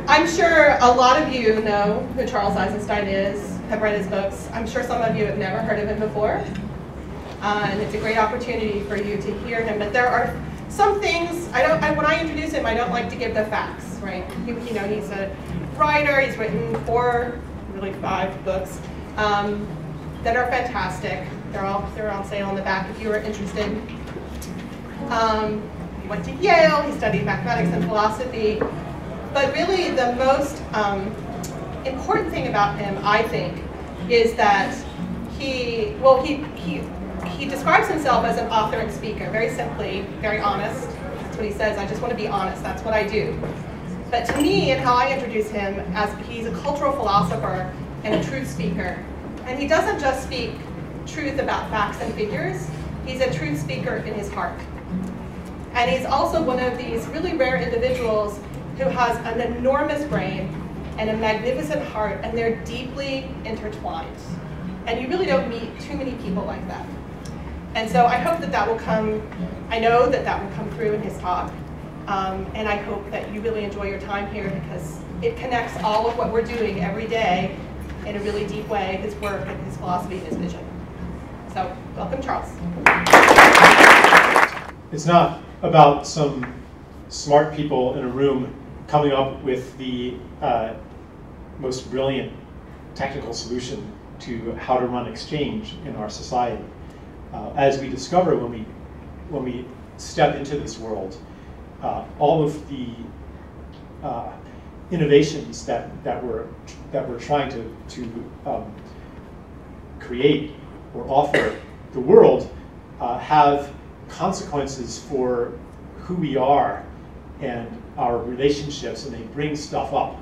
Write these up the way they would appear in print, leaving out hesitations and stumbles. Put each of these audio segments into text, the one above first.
I'm sure a lot of you know who Charles Eisenstein is, have read his books. I'm sure some of you have never heard of him before. And it's a great opportunity for you to hear him. But there are some things, when I introduce him, I don't like to give the facts, right? He's a writer, he's written 4, really 5 books that are fantastic. They're on sale in the back if you are interested. He went to Yale, he studied mathematics and philosophy. But really the most important thing about him, I think, is that he describes himself as an author and speaker, very simply, very honest. That's what he says, I just want to be honest, that's what I do. But to me, and how I introduce him, as he's a cultural philosopher and a truth speaker. And he doesn't just speak truth about facts and figures, he's a truth speaker in his heart. And he's also one of these really rare individuals who has an enormous brain and a magnificent heart, and they're deeply intertwined. And you really don't meet too many people like that. And so I hope that will come, I know that will come through in his talk. And I hope that you really enjoy your time here, because it connects all of what we're doing every day in a really deep way, his work and his philosophy and his vision. So welcome, Charles. It's not about some smart people in a room coming up with the most brilliant technical solution to how to run exchange in our society. As we discover when we step into this world, all of the innovations that we're trying to create or offer the world have consequences for who we are and our relationships, and they bring stuff up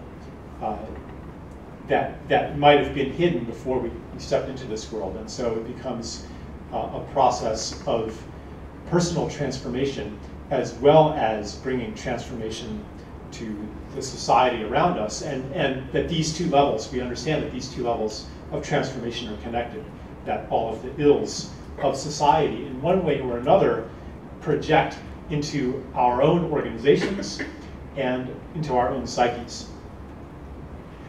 that might have been hidden before we stepped into this world. And so it becomes a process of personal transformation, as well as bringing transformation to the society around us, and that these two levels, we understand that these two levels of transformation are connected, that all of the ills of society in one way or another project into our own organizations and into our own psyches.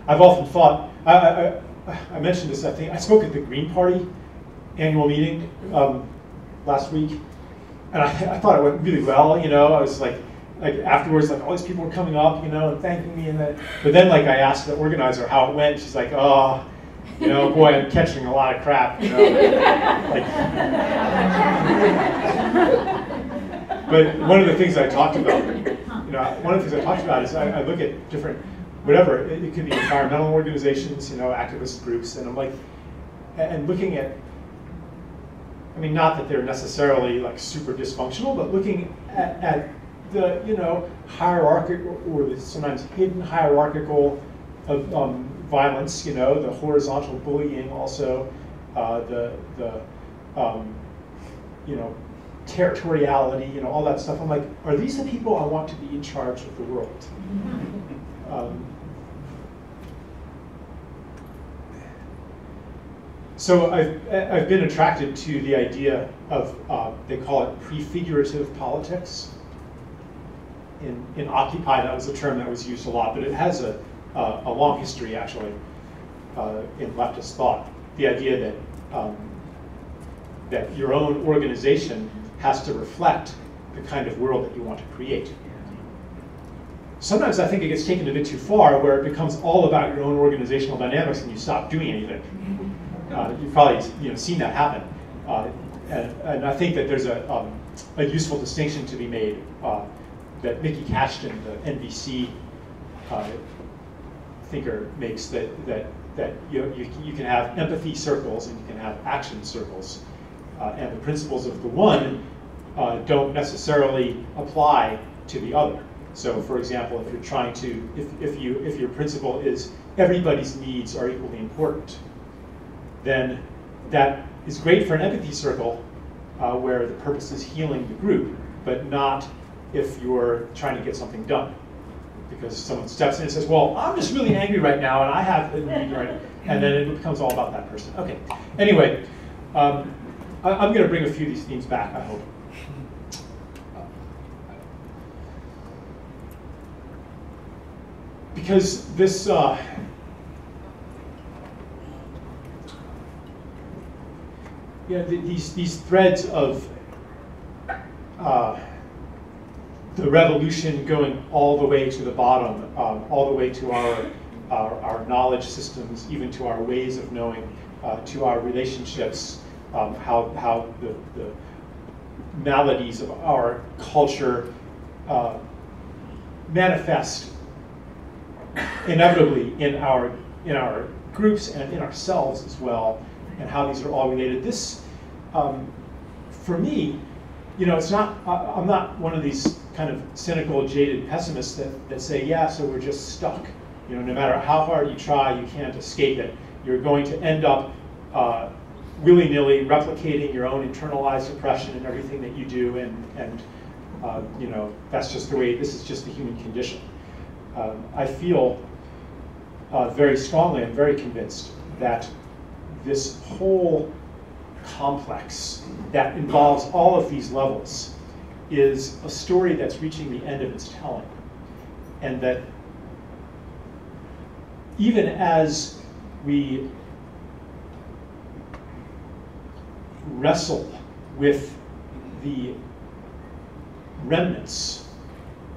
I've often thought, I mentioned this, I think, I spoke at the Green Party annual meeting last week, and I thought it went really well, I was like afterwards, all these people were coming up, and thanking me, but then I asked the organizer how it went, she's like, oh, boy, I'm catching a lot of crap, But one of the things I talked about, is I look at different, whatever, it could be environmental organizations, activist groups, and I'm like, and looking at, not that they're necessarily super dysfunctional, but looking at the, hierarchical, or the sometimes hidden hierarchical violence, the horizontal bullying also, the territoriality, all that stuff. I'm like, are these the people I want to be in charge of the world? So I've been attracted to the idea of, they call it prefigurative politics. In Occupy, that was a term that was used a lot, but it has a long history, actually, in leftist thought. The idea that your own organization has to reflect the kind of world that you want to create. Sometimes I think it gets taken a bit too far, where it becomes all about your own organizational dynamics and you stop doing anything. You've probably seen that happen. And I think that there's a useful distinction to be made that Mickey Cashton, the NBC thinker, makes, that you can have empathy circles and you can have action circles. And the principles of the one don't necessarily apply to the other. So, for example, if you're trying to, if your principle is everybody's needs are equally important, then that is great for an empathy circle where the purpose is healing the group, but not if you're trying to get something done. Because someone steps in and says, well, I'm just really angry right now, and I have a need right, and then it becomes all about that person. Okay. Anyway, I'm going to bring a few of these themes back, I hope. because this these threads of the revolution going all the way to the bottom, all the way to our knowledge systems, even to our ways of knowing, to our relationships, how the maladies of our culture manifest inevitably in our groups and in ourselves as well, and how these are all related. This, for me, it's not. I'm not one of these kind of cynical, jaded pessimists that say, yeah, so we're just stuck. No matter how hard you try, you can't escape it. You're going to end up willy-nilly replicating your own internalized oppression in everything that you do, and that's just the way. This is just the human condition. I feel very strongly, I'm very convinced that this whole complex that involves all of these levels is a story that's reaching the end of its telling. And that even as we wrestle with the remnants,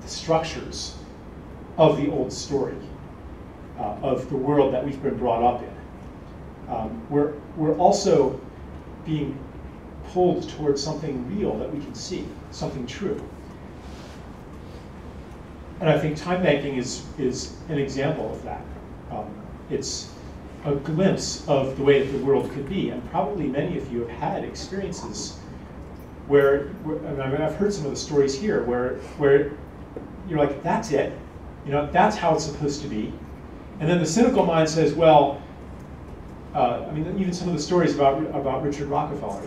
the structures of the old story, of the world that we've been brought up in, we're also being pulled towards something real that we can see, something true. And I think time banking is an example of that. It's a glimpse of the way that the world could be, and probably many of you have had experiences where I've heard some of the stories here where you're like, that's it, that's how it's supposed to be. And then the cynical mind says, well, even some of the stories about Richard Rockefeller,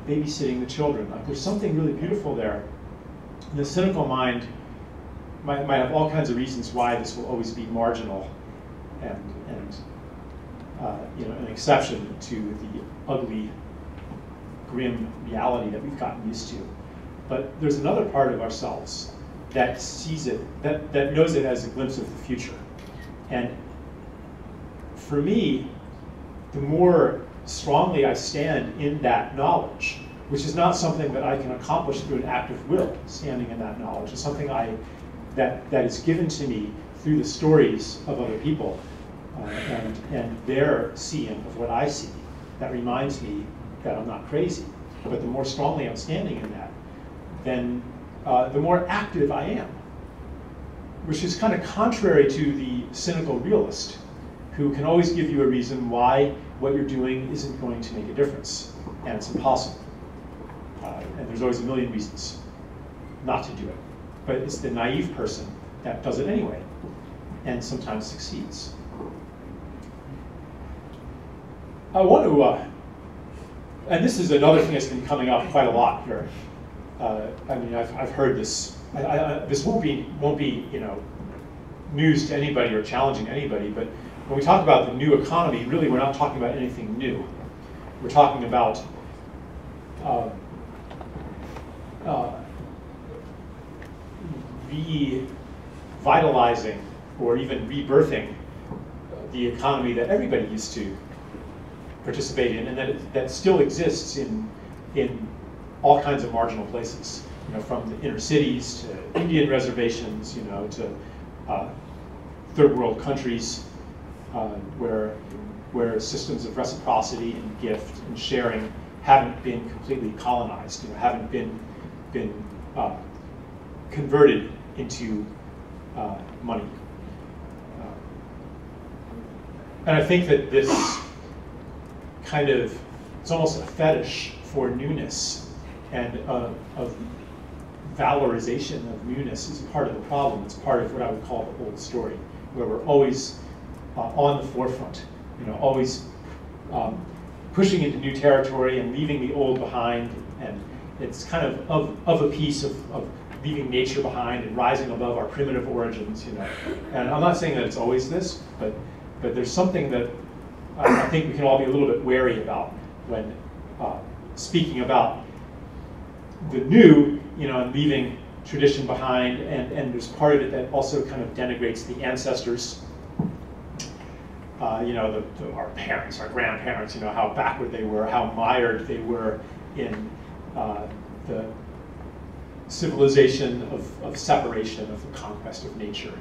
babysitting the children. Like, there's something really beautiful there. And the cynical mind might have all kinds of reasons why this will always be marginal and an exception to the ugly, grim reality that we've gotten used to. But there's another part of ourselves that sees it, that knows it as a glimpse of the future. And for me, the more strongly I stand in that knowledge, which is not something that I can accomplish through an act of will, standing in that knowledge. It's something that is given to me through the stories of other people and their seeing of what I see. That reminds me that I'm not crazy. But the more strongly I'm standing in that, then the more active I am, which is kind of contrary to the cynical realist, who can always give you a reason why what you're doing isn't going to make a difference, and it's impossible. And there's always a million reasons not to do it. But it's the naive person that does it anyway, and sometimes succeeds. I want to, and this is another thing that's been coming up quite a lot here. I've heard this. This won't be news to anybody or challenging anybody, but when we talk about the new economy, really we're not talking about anything new. We're talking about revitalizing or even rebirthing the economy that everybody used to participate in, and that still exists in all kinds of marginal places, from the inner cities to Indian reservations, to third world countries where systems of reciprocity and gift and sharing haven't been completely colonized, haven't been converted into money. And I think that this kind of, it's almost a fetish for newness and of valorization of newness is part of the problem. It's part of what I would call the old story, where we're always on the forefront, always pushing into new territory and leaving the old behind. And it's kind of a piece of leaving nature behind and rising above our primitive origins, And I'm not saying that it's always this, but there's something that I think we can all be a little bit wary about when speaking about the new, and leaving tradition behind, and there's part of it that also kind of denigrates the ancestors. You know, our parents, our grandparents, you know, how backward they were, how mired they were in the civilization of separation, of the conquest of nature,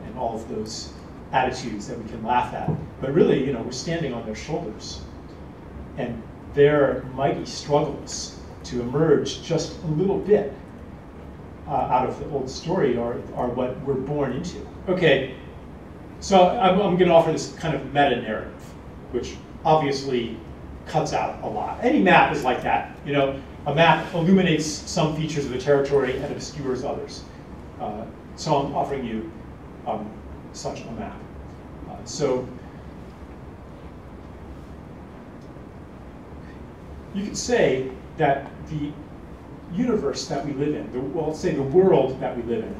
and all of those attitudes that we can laugh at. But really, you know, we're standing on their shoulders. And their mighty struggles to emerge just a little bit out of the old story are what we're born into. Okay, so I'm going to offer this kind of meta-narrative, which obviously cuts out a lot. Any map is like that. You know, a map illuminates some features of a territory and obscures others. So I'm offering you such a map. So you could say that the universe that we live in, well, let's say the world that we live in,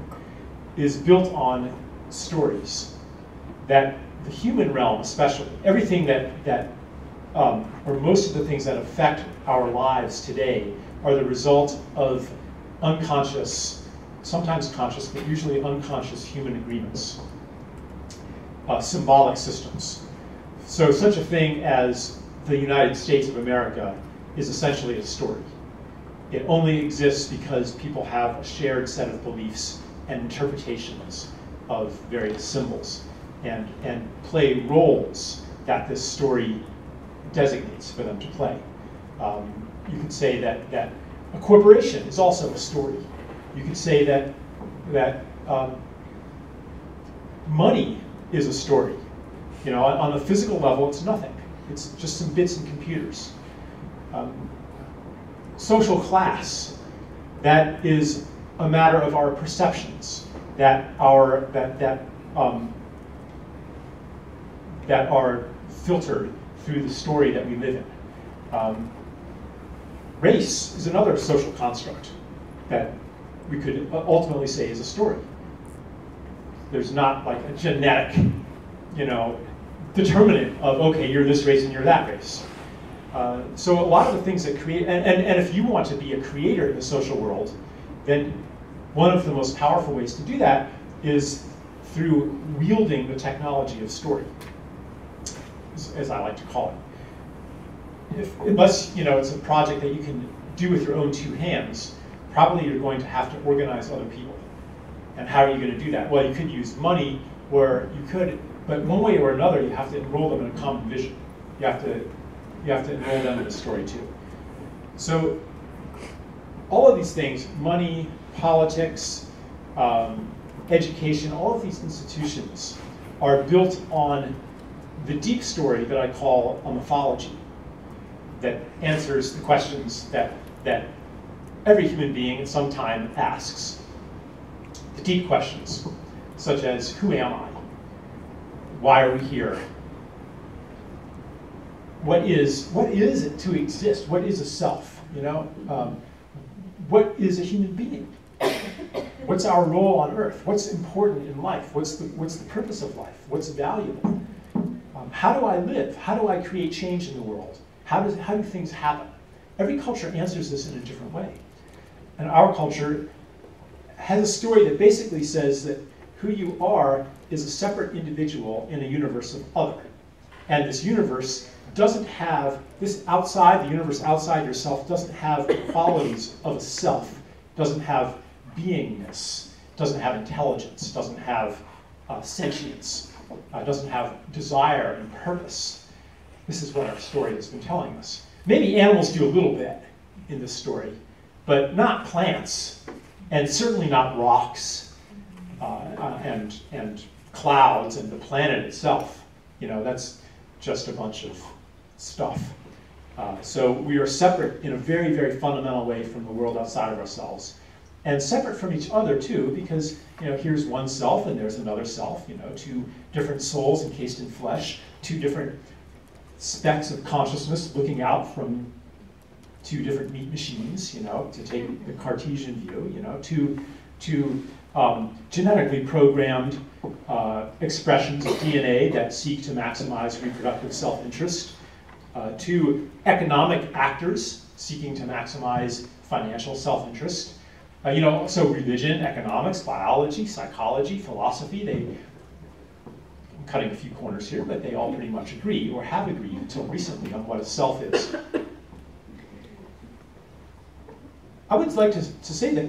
is built on stories. That the human realm, especially, everything or most of the things that affect our lives today are the result of unconscious, sometimes conscious, but usually unconscious human agreements. Symbolic systems. So such a thing as the United States of America is essentially a story. It only exists because people have a shared set of beliefs and interpretations of various symbols and play roles that this story designates for them to play. You could say that a corporation is also a story. You could say that money is a story. You know, on a physical level, it's nothing. It's just some bits and computers. Social class, that is a matter of our perceptions that are filtered through the story that we live in. Race is another social construct that we could ultimately say is a story. There's not like a genetic, you know, determinant of, okay, you're this race and you're that race. So a lot of the things that create, and if you want to be a creator in the social world, then one of the most powerful ways to do that is through wielding the technology of story, as I like to call it. Unless, you know, it's a project that you can do with your own two hands, probably you're going to have to organize other people. And how are you going to do that? Well, you could use money, or you could, but one way or another, you have to enroll them in a common vision. You have to enroll them in the story too. So all of these things, money, politics, education, all of these institutions are built on the deep story that I call a mythology, that answers the questions that every human being at some time asks. The deep questions, such as, who am I? Why are we here? What is it to exist? What is a self? You know, what is a human being? What's our role on Earth? What's important in life? What's the purpose of life? What's valuable? How do I live? How do I create change in the world? How do things happen? Every culture answers this in a different way, and our culture has a story that basically says that who you are is a separate individual in a universe of other, and this universe doesn't have, the universe outside yourself doesn't have the qualities of a self, doesn't have beingness, doesn't have intelligence, doesn't have sentience, doesn't have desire and purpose. This is what our story has been telling us. Maybe animals do a little bit in this story, but not plants, and certainly not rocks, and clouds, and the planet itself. You know, that's just a bunch of stuff. So we are separate in a very, very fundamental way from the world outside of ourselves, and separate from each other too, because, you know, here's one self and there's another self. You know, two different souls encased in flesh, two different specks of consciousness looking out from two different meat machines. You know, to take the Cartesian view. You know, two genetically programmed expressions of DNA that seek to maximize reproductive self-interest, to economic actors seeking to maximize financial self-interest, You know, so religion, economics, biology, psychology, philosophy, I'm cutting a few corners here, but they all pretty much agree, or have agreed until recently, on what a self is. I would like to say that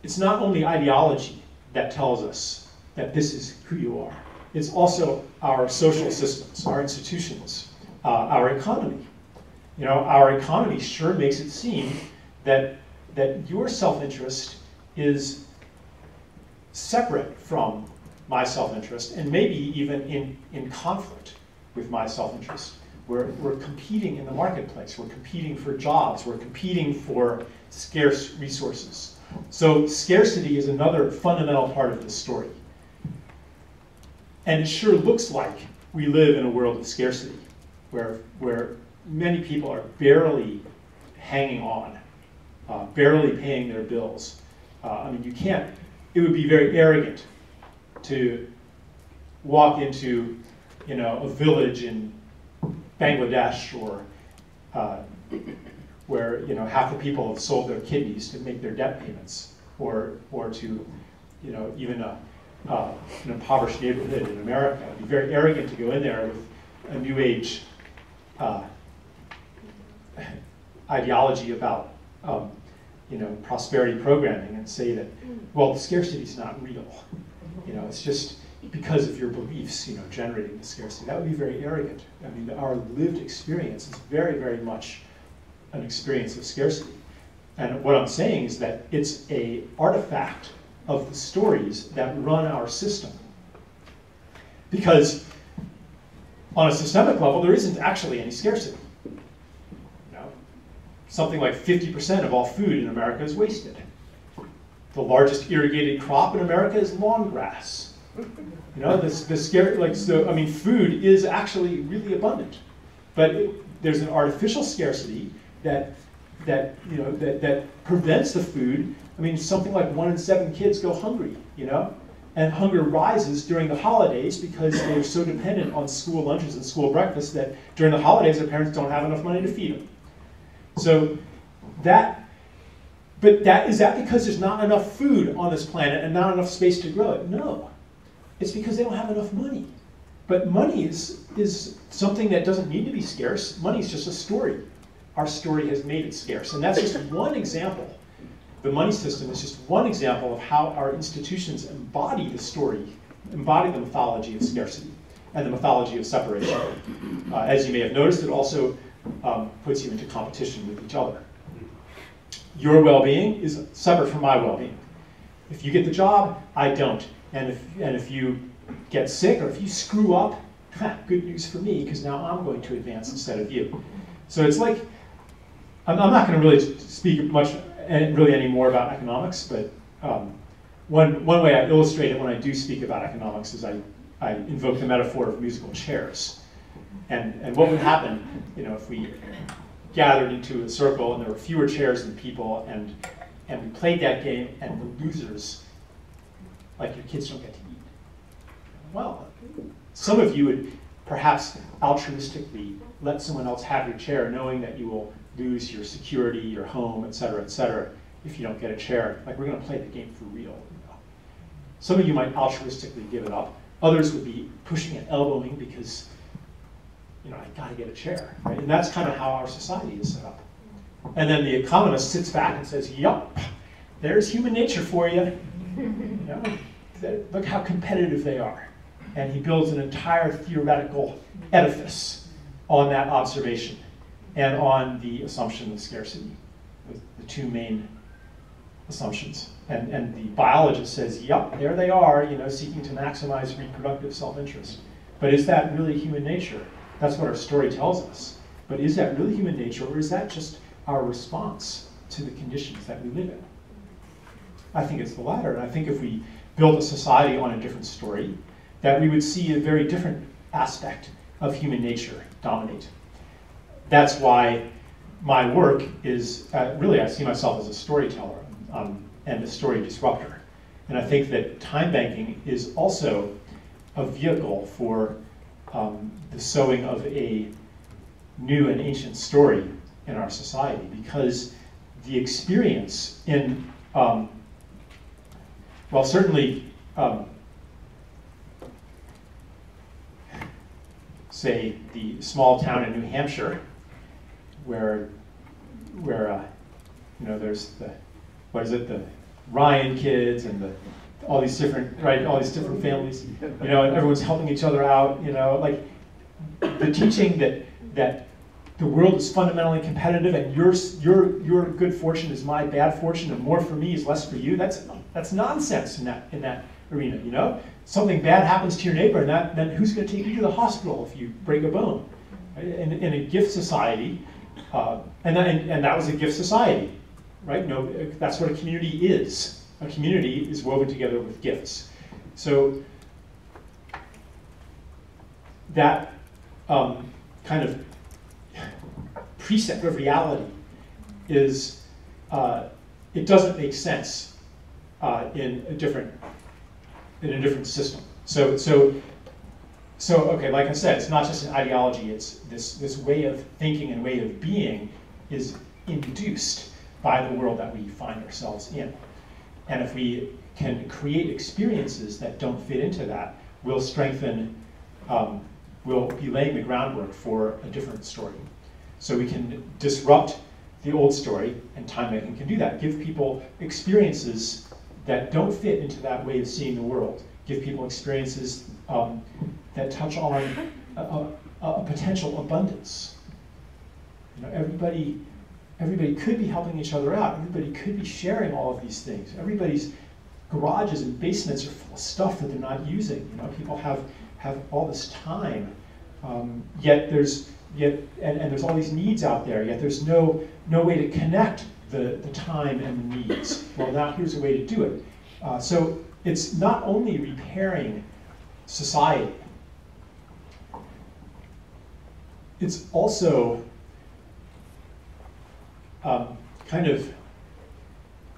it's not only ideology that tells us that this is who you are. It's also our social systems, our institutions, our economy. You know, our economy sure makes it seem that your self-interest is separate from my self-interest, and maybe even in conflict with my self-interest. We're competing in the marketplace. We're competing for jobs. We're competing for scarce resources. So scarcity is another fundamental part of this story. And it sure looks like we live in a world of scarcity, where many people are barely hanging on, barely paying their bills. I mean, it would be very arrogant to walk into, you know, a village in Bangladesh or where, you know, half the people have sold their kidneys to make their debt payments, or to, you know, even an impoverished neighborhood in America. It'd be very arrogant to go in there with a new age ideology about you know, prosperity programming and say that, well, the scarcity is not real. You know, it's just because of your beliefs, you know, generating the scarcity. That would be very arrogant. I mean, our lived experience is very, very much an experience of scarcity. And what I'm saying is that it's an artifact of the stories that run our system. Because on a systemic level, there isn't actually any scarcity. You know, something like 50% of all food in America is wasted. The largest irrigated crop in America is lawn grass. You know, I mean, food is actually really abundant, but there's an artificial scarcity that prevents the food. I mean, something like 1 in 7 kids go hungry, you know, and hunger rises during the holidays because they're so dependent on school lunches and school breakfasts that during the holidays their parents don't have enough money to feed them. So is that because there's not enough food on this planet and not enough space to grow it? No. It's because they don't have enough money. But money is something that doesn't need to be scarce. Money is just a story. Our story has made it scarce. And that's just one example. The money system is just one example of how our institutions embody the story, embody the mythology of scarcity and the mythology of separation. As you may have noticed, it also puts you into competition with each other. Your well-being is separate from my well-being. If you get the job, I don't. And if you get sick or if you screw up, good news for me, because now I'm going to advance instead of you. So it's like, I'm not going to really speak much really anymore about economics, but one way I illustrate it when I do speak about economics is I invoke the metaphor of musical chairs. And what would happen, you know, if we gathered into a circle and there were fewer chairs than people, and we played that game, and the losers, like your kids, don't get to eat. Well, some of you would perhaps altruistically let someone else have your chair, knowing that you will lose your security, your home, et cetera, if you don't get a chair. Like, we're going to play the game for real. You know? Some of you might altruistically give it up. Others would be pushing and elbowing because, you know, I got to get a chair. Right? And that's kind of how our society is set up. And then the economist sits back and says, yup, there's human nature for you. You know, look how competitive they are. And he builds an entire theoretical edifice on that observation and on the assumption of scarcity, the two main assumptions. And the biologist says, yep, there they are, you know, seeking to maximize reproductive self-interest. But is that really human nature? That's what our story tells us. But is that really human nature, or is that just our response to the conditions that we live in? I think it's the latter, and I think if we built a society on a different story, that we would see a very different aspect of human nature dominate. That's why my work is, really I see myself as a storyteller and a story disruptor. And I think that time banking is also a vehicle for the sowing of a new and ancient story in our society, because the experience in, well, certainly, say, the small town in New Hampshire, where you know, there's the, what is it, the Ryan kids and all these different families, you know, and everyone's helping each other out, you know, like the teaching that the world is fundamentally competitive and your good fortune is my bad fortune and more for me is less for you. That's nonsense in that arena, you know. Something bad happens to your neighbor, and then who's going to take you to the hospital if you break a bone? Right? In a gift society, and that was a gift society, right? No, that's what a community is. A community is woven together with gifts. So that kind of precept of reality is, it doesn't make sense in a different system. So okay, like I said, it's not just an ideology, it's this way of thinking and way of being is induced by the world that we find ourselves in. And if we can create experiences that don't fit into that, we'll strengthen, we'll be laying the groundwork for a different story. So we can disrupt the old story, and time making can do that. Give people experiences that don't fit into that way of seeing the world. Give people experiences that touch on a potential abundance. You know, everybody could be helping each other out. Everybody could be sharing all of these things. Everybody's garages and basements are full of stuff that they're not using. You know, people have all this time, yet there's all these needs out there. Yet there's no way to connect the time and the needs. Well, now here's a way to do it. So it's not only repairing society, it's also kind of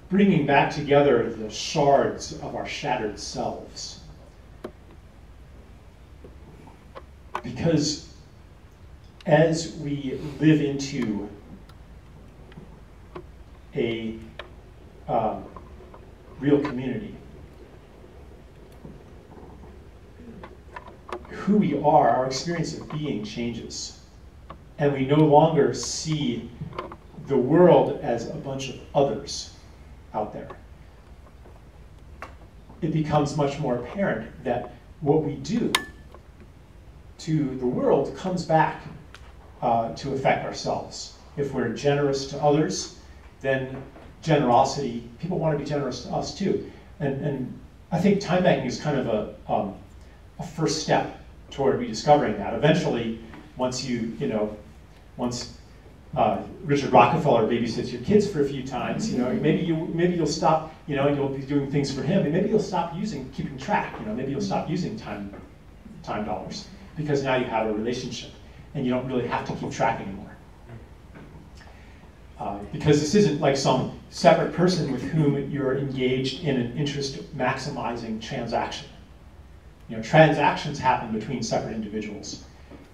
bringing back together the shards of our shattered selves. Because as we live into a real community, who we are, our experience of being changes. And we no longer see the world as a bunch of others out there. It becomes much more apparent that what we do to the world comes back to affect ourselves. If we're generous to others, then generosity, people want to be generous to us too. And I think time banking is kind of a first step toward rediscovering that. Eventually, once Richard Rockefeller babysits your kids for a few times, you know, maybe you'll stop, you know, and you'll be doing things for him, and maybe you'll stop keeping track, you know, maybe you'll stop using time dollars, because now you have a relationship, and you don't really have to keep track anymore. Because this isn't like some separate person with whom you're engaged in an interest maximizing transaction. You know, transactions happen between separate individuals,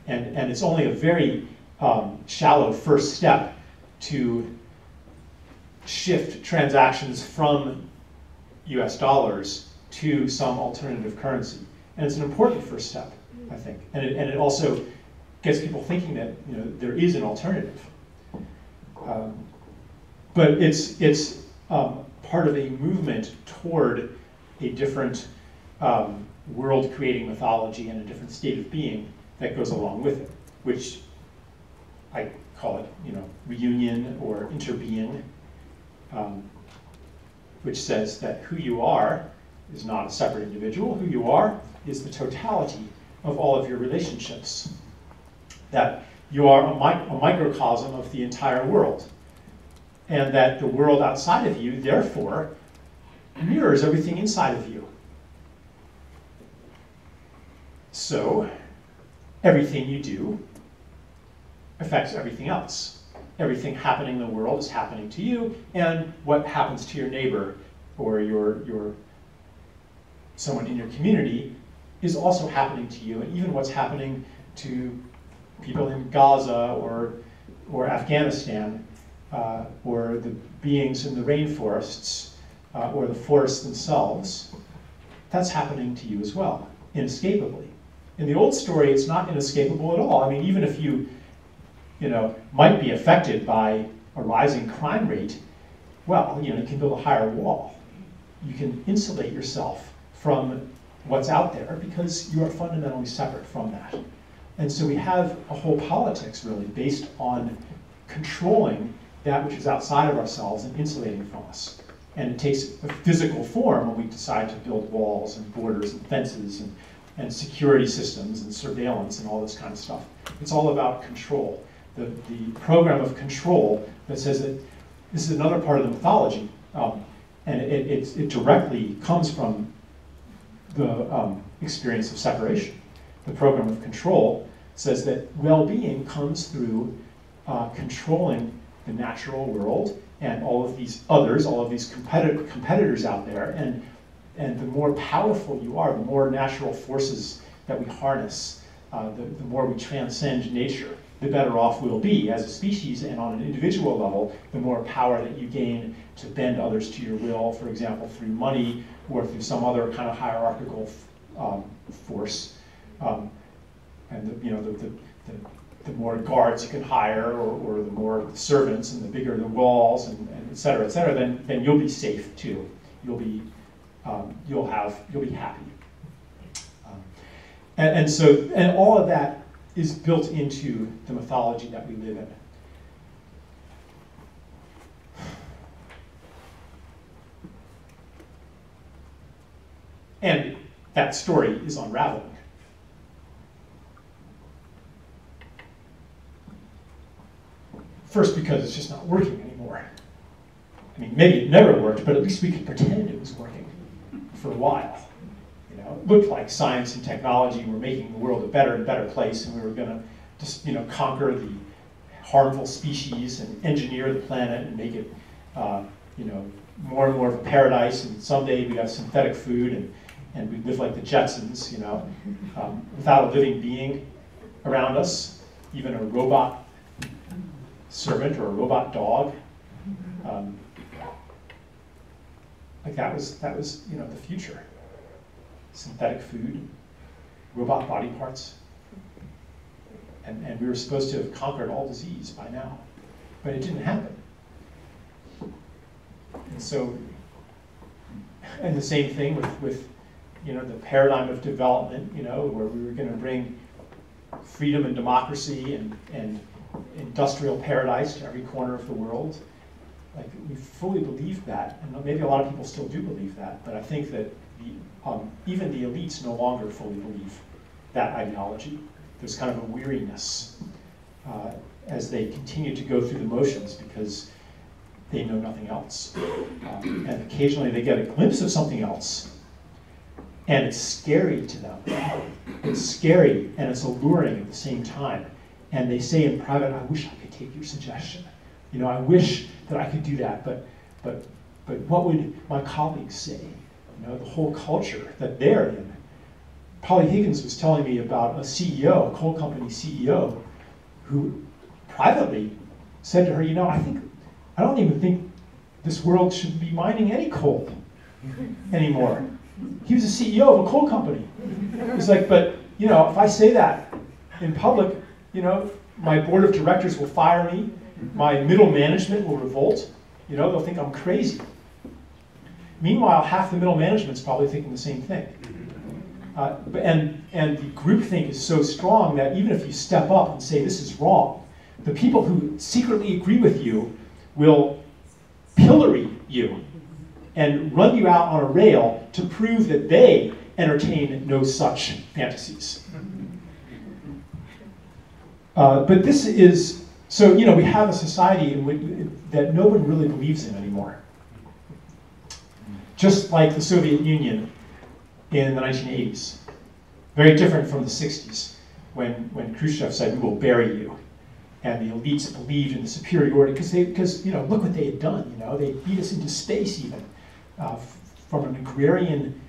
and it's only a very shallow first step to shift transactions from US dollars to some alternative currency. And it's an important first step, I think. And it also gets people thinking that, you know, there is an alternative. But it's part of a movement toward a different world-creating mythology and a different state of being that goes along with it, which I call it, you know, reunion or interbeing, which says that who you are is not a separate individual. Who you are is the totality of all of your relationships. That you are a microcosm of the entire world, and that the world outside of you, therefore, mirrors everything inside of you. So, everything you do affects everything else. Everything happening in the world is happening to you, and what happens to your neighbor or your someone in your community is also happening to you, and even what's happening to people in Gaza or Afghanistan, or the beings in the rainforests, or the forests themselves, that's happening to you as well, inescapably. In the old story, it's not inescapable at all. I mean, even if you might be affected by a rising crime rate, well, you can build a higher wall. You can insulate yourself from what's out there because you are fundamentally separate from that. And so we have a whole politics really based on controlling that which is outside of ourselves and insulating from us. And it takes a physical form when we decide to build walls and borders and fences and security systems and surveillance and all this kind of stuff. It's all about control. The program of control that says that this is another part of the mythology, and it directly comes from the experience of separation. The program of control says that well-being comes through controlling the natural world and all of these others, all of these competitors out there, and the more powerful you are, the more natural forces that we harness, the more we transcend nature, the better off we'll be as a species, and on an individual level, the more power that you gain to bend others to your will, for example, through money or through some other kind of hierarchical force. And the more guards you can hire, or the more servants, and the bigger the walls, and et cetera, then you'll be safe too. You'll be happy. And all of that is built into the mythology that we live in. And that story is unraveling. First, because it's just not working anymore. I mean, maybe it never worked, but at least we could pretend it was working for a while. It looked like science and technology were making the world a better and better place, and we were going to just, conquer the harmful species and engineer the planet and make it, more and more of a paradise. And someday we'd have synthetic food, and we'd live like the Jetsons, without a living being around us, even a robot servant or a robot dog. Like that was the future. Synthetic food, robot body parts, and we were supposed to have conquered all disease by now, but it didn't happen. And so, and the same thing with the paradigm of development, where we were going to bring freedom and democracy and industrial paradise to every corner of the world. Like, we fully believed that, and maybe a lot of people still do believe that, but I think that even the elites no longer fully believe that ideology. There's kind of a weariness as they continue to go through the motions because they know nothing else. And occasionally they get a glimpse of something else, and it's scary to them. It's scary and it's alluring at the same time. And they say in private, I wish I could take your suggestion. I wish that I could do that, but what would my colleagues say? The whole culture that they're in. Polly Higgins was telling me about a CEO, a coal company CEO, who privately said to her, I don't even think this world should be mining any coal anymore. He was a CEO of a coal company. He's like, but if I say that in public, my board of directors will fire me, my middle management will revolt, they'll think I'm crazy. Meanwhile, half the middle management's probably thinking the same thing. And the groupthink is so strong that even if you step up and say this is wrong, the people who secretly agree with you will pillory you and run you out on a rail to prove that they entertain no such fantasies. But this is, so we have a society that no one really believes in anymore. Just like the Soviet Union in the 1980s. Very different from the 60s, when Khrushchev said, we will bury you. And the elites believed in the superiority, because look what they had done. They beat us into space even, from an agrarian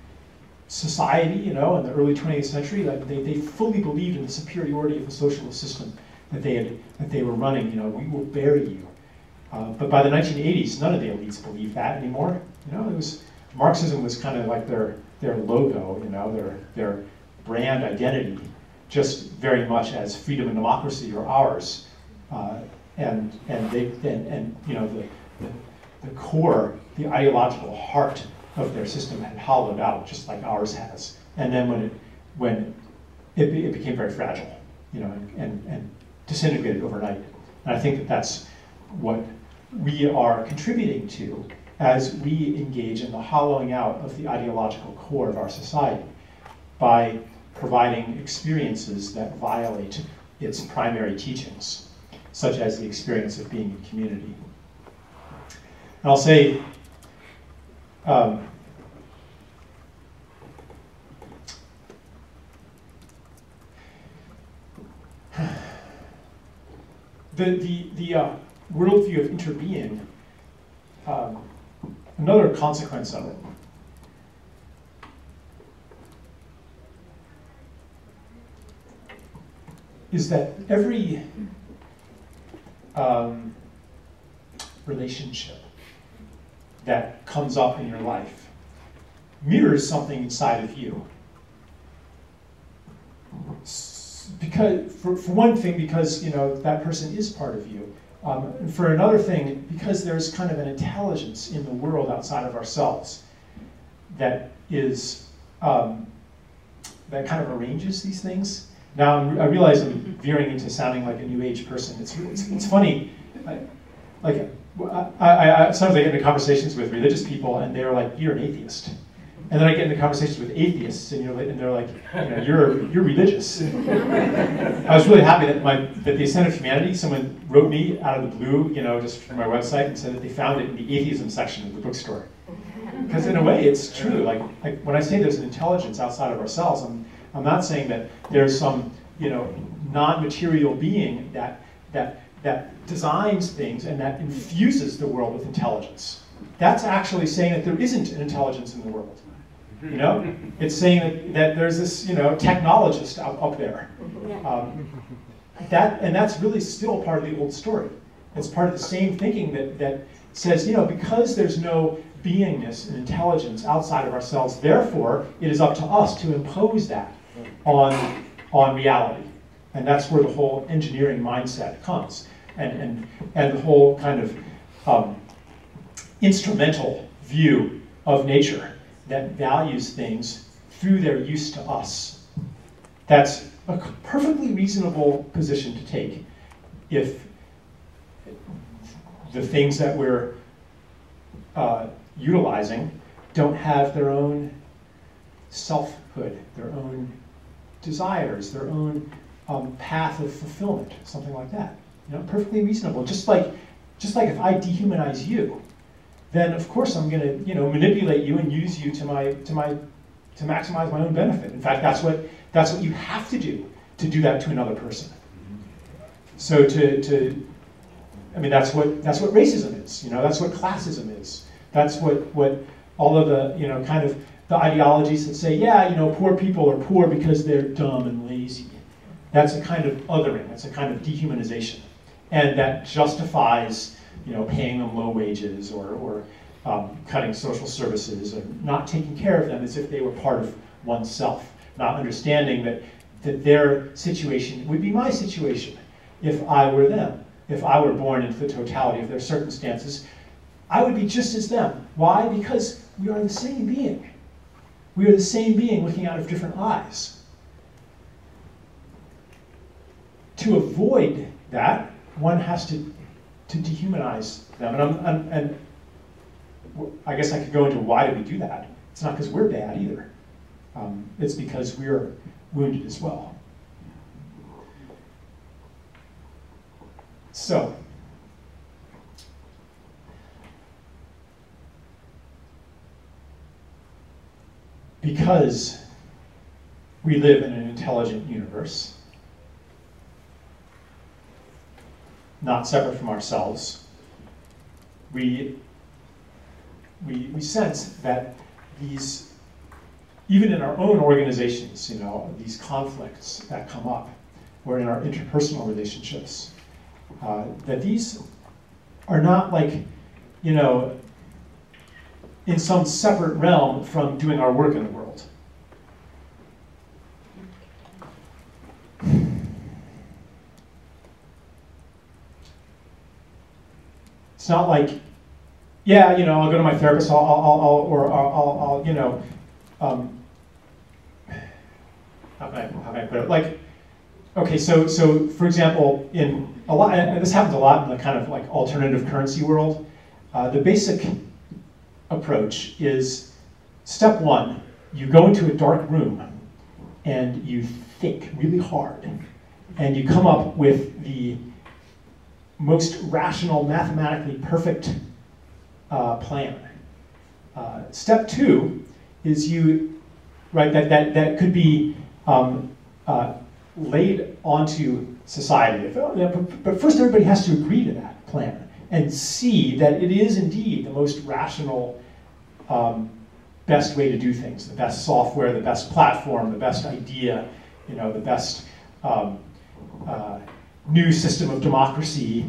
society, you know, in the early 20th century, like they fully believed in the superiority of the socialist system that they were running. You know, we will bury you. But by the 1980s, none of the elites believed that anymore. You know, Marxism was kind of like their logo, you know, their brand identity, just very much as freedom and democracy are ours. And you know, the core, the ideological heart of their system had hollowed out, just like ours has. And then when it became very fragile, you know, and disintegrated overnight. And I think that that's what we are contributing to as we engage in the hollowing out of the ideological core of our society by providing experiences that violate its primary teachings, such as the experience of being in community. And I'll say, the worldview of interbeing, another consequence of it is that every relationship that comes up in your life mirrors something inside of you. Because, for one thing, because, you know, that person is part of you. And for another thing, because there's kind of an intelligence in the world outside of ourselves that is, that kind of arranges these things. Now, I realize I'm veering into sounding like a New Age person. It's funny. Sometimes I get into conversations with religious people, and they're like, "You're an atheist." And then I get into conversations with atheists, and they're like, "You know, you're religious." I was really happy that the Ascent of Humanity, someone wrote me out of the blue, you know, just from my website, and said that they found it in the atheism section of the bookstore. Because in a way, it's true. Like when I say there's an intelligence outside of ourselves, I'm not saying that there's some, you know, non-material being that designs things and that infuses the world with intelligence. That's actually saying that there isn't an intelligence in the world. You know, it's saying that there's this, you know, technologist up there. That's really still part of the old story. It's part of the same thinking that says, you know, because there's no beingness and intelligence outside of ourselves, therefore it is up to us to impose that on reality. And that's where the whole engineering mindset comes, and the whole kind of instrumental view of nature that values things through their use to us. That's a perfectly reasonable position to take if the things that we're utilizing don't have their own selfhood, their own desires, their own path of fulfillment, something like that. You know, perfectly reasonable. Just like if I dehumanize you, then of course I'm going to, you know, manipulate you and use you to maximize my own benefit. In fact, that's what you have to do that to another person. So I mean, that's what racism is. You know, that's what classism is. That's what all of the, you know, kind of the ideologies that say, yeah, you know, poor people are poor because they're dumb and lazy. That's a kind of othering. That's a kind of dehumanization, and that justifies, you know, paying them low wages or cutting social services or not taking care of them as if they were part of oneself, not understanding that their situation would be my situation if I were them. If I were born into the totality of their circumstances, I would be just as them. Why? Because we are the same being. We are the same being looking out of different eyes. To avoid that, one has to dehumanize them. And I guess I could go into why do we do that. It's not because we're bad either. It's because we're wounded as well. So, because we live in an intelligent universe, not separate from ourselves, we sense that these even in our own organizations, you know, these conflicts that come up, or in our interpersonal relationships, that these are not like, you know, in some separate realm from doing our work in the world. It's not like, yeah, you know, I'll go to my therapist, I'll you know, how can I put it? Like, okay, so for example, in a lot, and this happens a lot in the kind of like alternative currency world. The basic approach is step one: you go into a dark room and you think really hard, and you come up with the most rational, mathematically perfect plan. Step two is that could be laid onto society. But first everybody has to agree to that plan and see that it is indeed the most rational, best way to do things, the best software, the best platform, the best idea, you know, the best new system of democracy,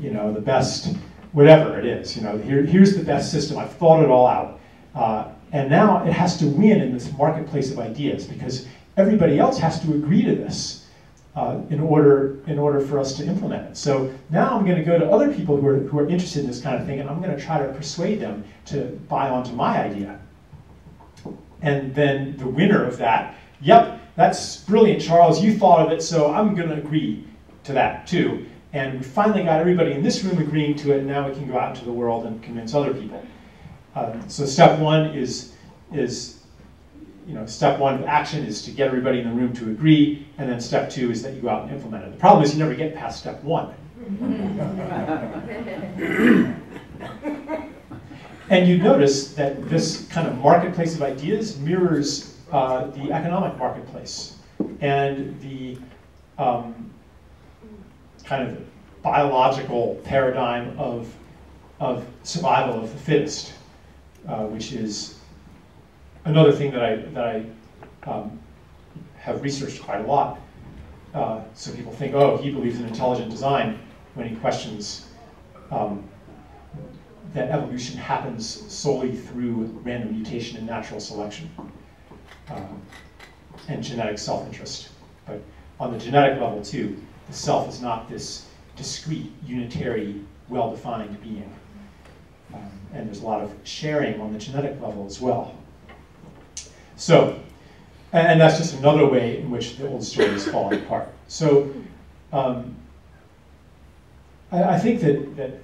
you know, the best whatever it is. You know, here's the best system. I've thought it all out. And now it has to win in this marketplace of ideas because everybody else has to agree to this in order for us to implement it. So now I'm going to go to other people who are interested in this kind of thing, and I'm going to try to persuade them to buy onto my idea. And then the winner of that, yep, that's brilliant, Charles, you thought of it, so I'm going to agree to that too. And we finally got everybody in this room agreeing to it, and now we can go out into the world and convince other people. So step one is, you know, step one of action is to get everybody in the room to agree, and then step two is that you go out and implement it. The problem is you never get past step one. And you notice that this kind of marketplace of ideas mirrors the economic marketplace and the kind of biological paradigm of survival of the fittest, which is another thing that I have researched quite a lot. So people think, oh, he believes in intelligent design when he questions that evolution happens solely through random mutation and natural selection and genetic self-interest. But on the genetic level too, the self is not this discrete, unitary, well-defined being. And there's a lot of sharing on the genetic level as well. So, and that's just another way in which the old story is falling apart. So, I think that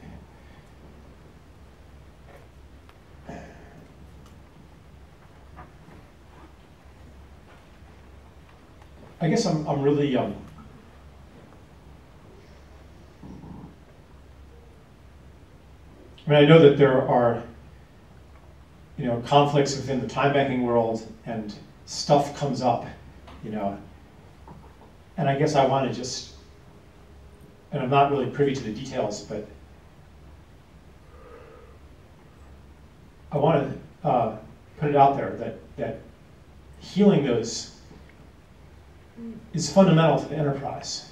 I guess I'm really I mean, I know that there are, you know, conflicts within the time banking world, and stuff comes up, you know, and I guess I want to just, and I'm not really privy to the details, but I want to put it out there that healing those is fundamental to the enterprise.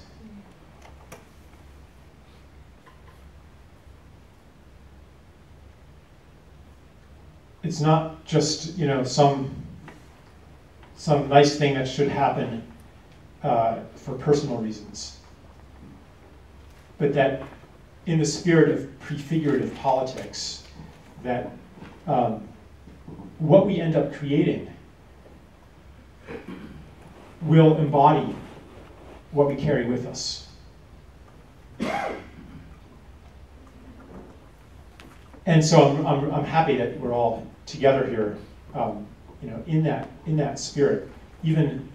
It's not just, you know, some nice thing that should happen for personal reasons, but that in the spirit of prefigurative politics, that what we end up creating will embody what we carry with us. And so I'm happy that we're all together here, you know, in that spirit. Even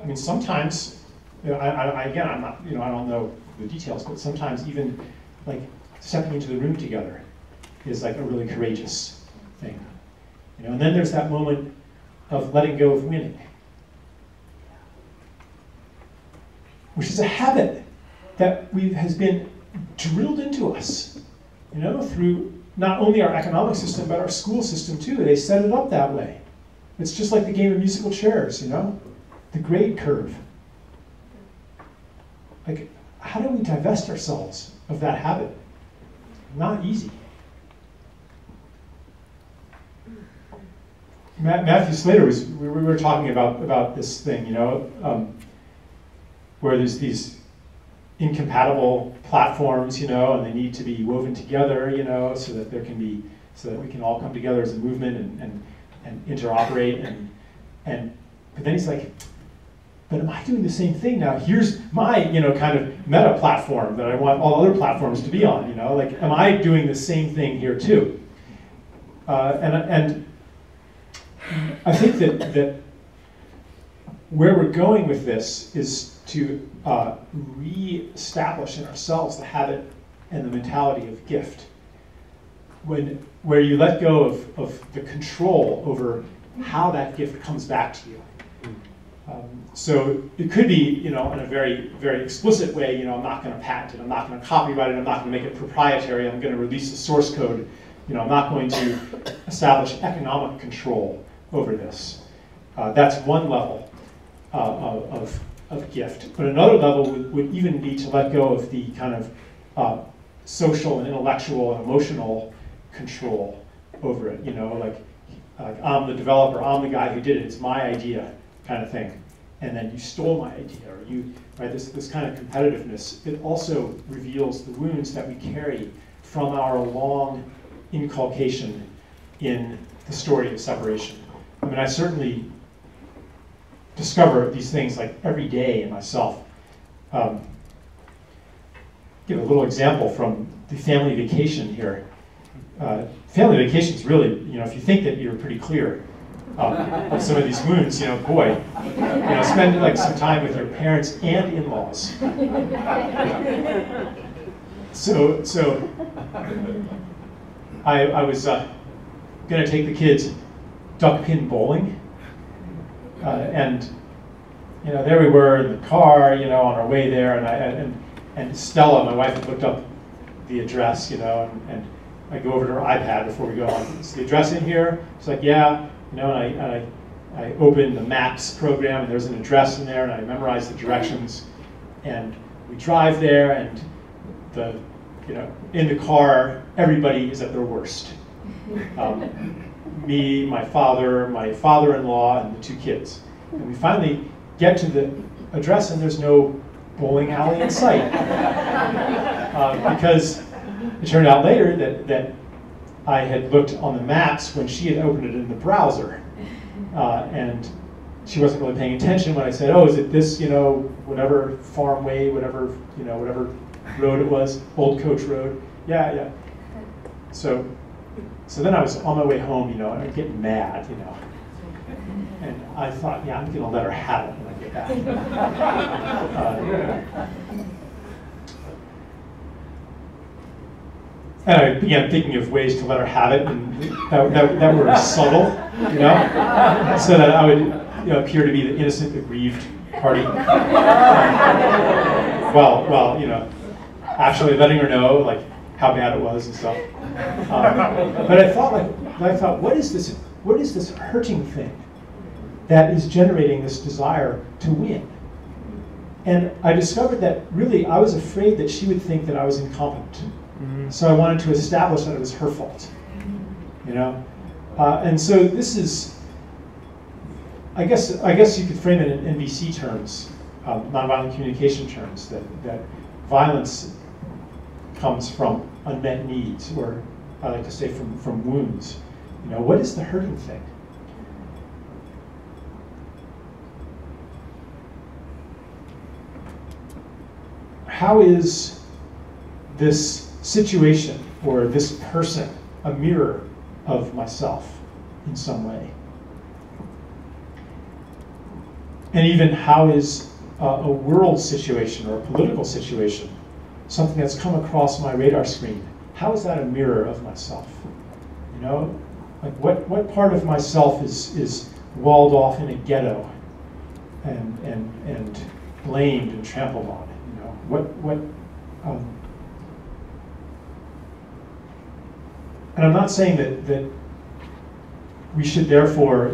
I mean, sometimes, you know, again, I'm not, you know, I don't know the details, but sometimes even like stepping into the room together is like a really courageous thing, you know. And then there's that moment of letting go of winning, which is a habit that has been drilled into us, you know, through not only our economic system, but our school system too. They set it up that way. It's just like the game of musical chairs, you know? The grade curve. Like, how do we divest ourselves of that habit? Not easy. Matthew Slater we were talking about this thing, you know, where there's these incompatible platforms, you know, and they need to be woven together, you know, so that we can all come together as a movement and interoperate, but then he's like, but am I doing the same thing now? Here's my, you know, kind of meta platform that I want all other platforms to be on, you know, like, am I doing the same thing here too? And I think that where we're going with this is to re-establish in ourselves the habit and the mentality of gift. Where you let go of the control over how that gift comes back to you. So it could be, you know, in a very, very explicit way, you know, I'm not going to patent it, I'm not going to copyright it, I'm not going to make it proprietary, I'm going to release the source code, you know, I'm not going to establish economic control over this. That's one level of gift. But another level would even be to let go of the kind of social and intellectual and emotional control over it, you know, like I'm the developer, I'm the guy who did it, it's my idea kind of thing. And then you stole my idea, or right, this kind of competitiveness. It also reveals the wounds that we carry from our long inculcation in the story of separation. I mean, I certainly discover these things like every day in myself. Give a little example from the family vacation here. Family vacation is really, you know, if you think that you're pretty clear of some of these wounds, you know, boy, you know, spend like some time with your parents and in-laws. So I was going to take the kids duck pin bowling, and you know, there we were in the car, you know, on our way there, and Stella, my wife, had looked up the address, you know, and I go over to her iPad before we go on. Is the address in here? It's like, yeah, you know, and I opened the Maps program, and there's an address in there, and I memorized the directions, and we drive there, and you know, in the car, everybody is at their worst. Me, my father-in-law, and the two kids. And we finally get to the address, and there's no bowling alley in sight. Because it turned out later that I had looked on the maps when she had opened it in the browser. And she wasn't really paying attention when I said, oh, is it this, you know, whatever farm way, whatever, you know, whatever road it was, Old Coach Road. Yeah. So then I was on my way home, you know, and I'm getting mad, you know. And I thought, yeah, I'm going to let her have it when I get back. And I began thinking of ways to let her have it, and that were subtle, you know, so that I would, you know, appear to be the innocent, aggrieved party. While, you know, actually letting her know, like, how bad it was and stuff. But I thought, what is this hurting thing that is generating this desire to win? And I discovered that really I was afraid that she would think that I was incompetent. Mm-hmm. So I wanted to establish that it was her fault, you know. And so this is, I guess you could frame it in NVC terms, nonviolent communication terms, that violence comes from unmet needs, or I like to say from wounds. You know, what is the hurting thing? How is this situation or this person a mirror of myself in some way? And even how is a world situation or a political situation, something that's come across my radar screen, how is that a mirror of myself? You know, like what part of myself is walled off in a ghetto and blamed and trampled on? You know, And I'm not saying that we should therefore,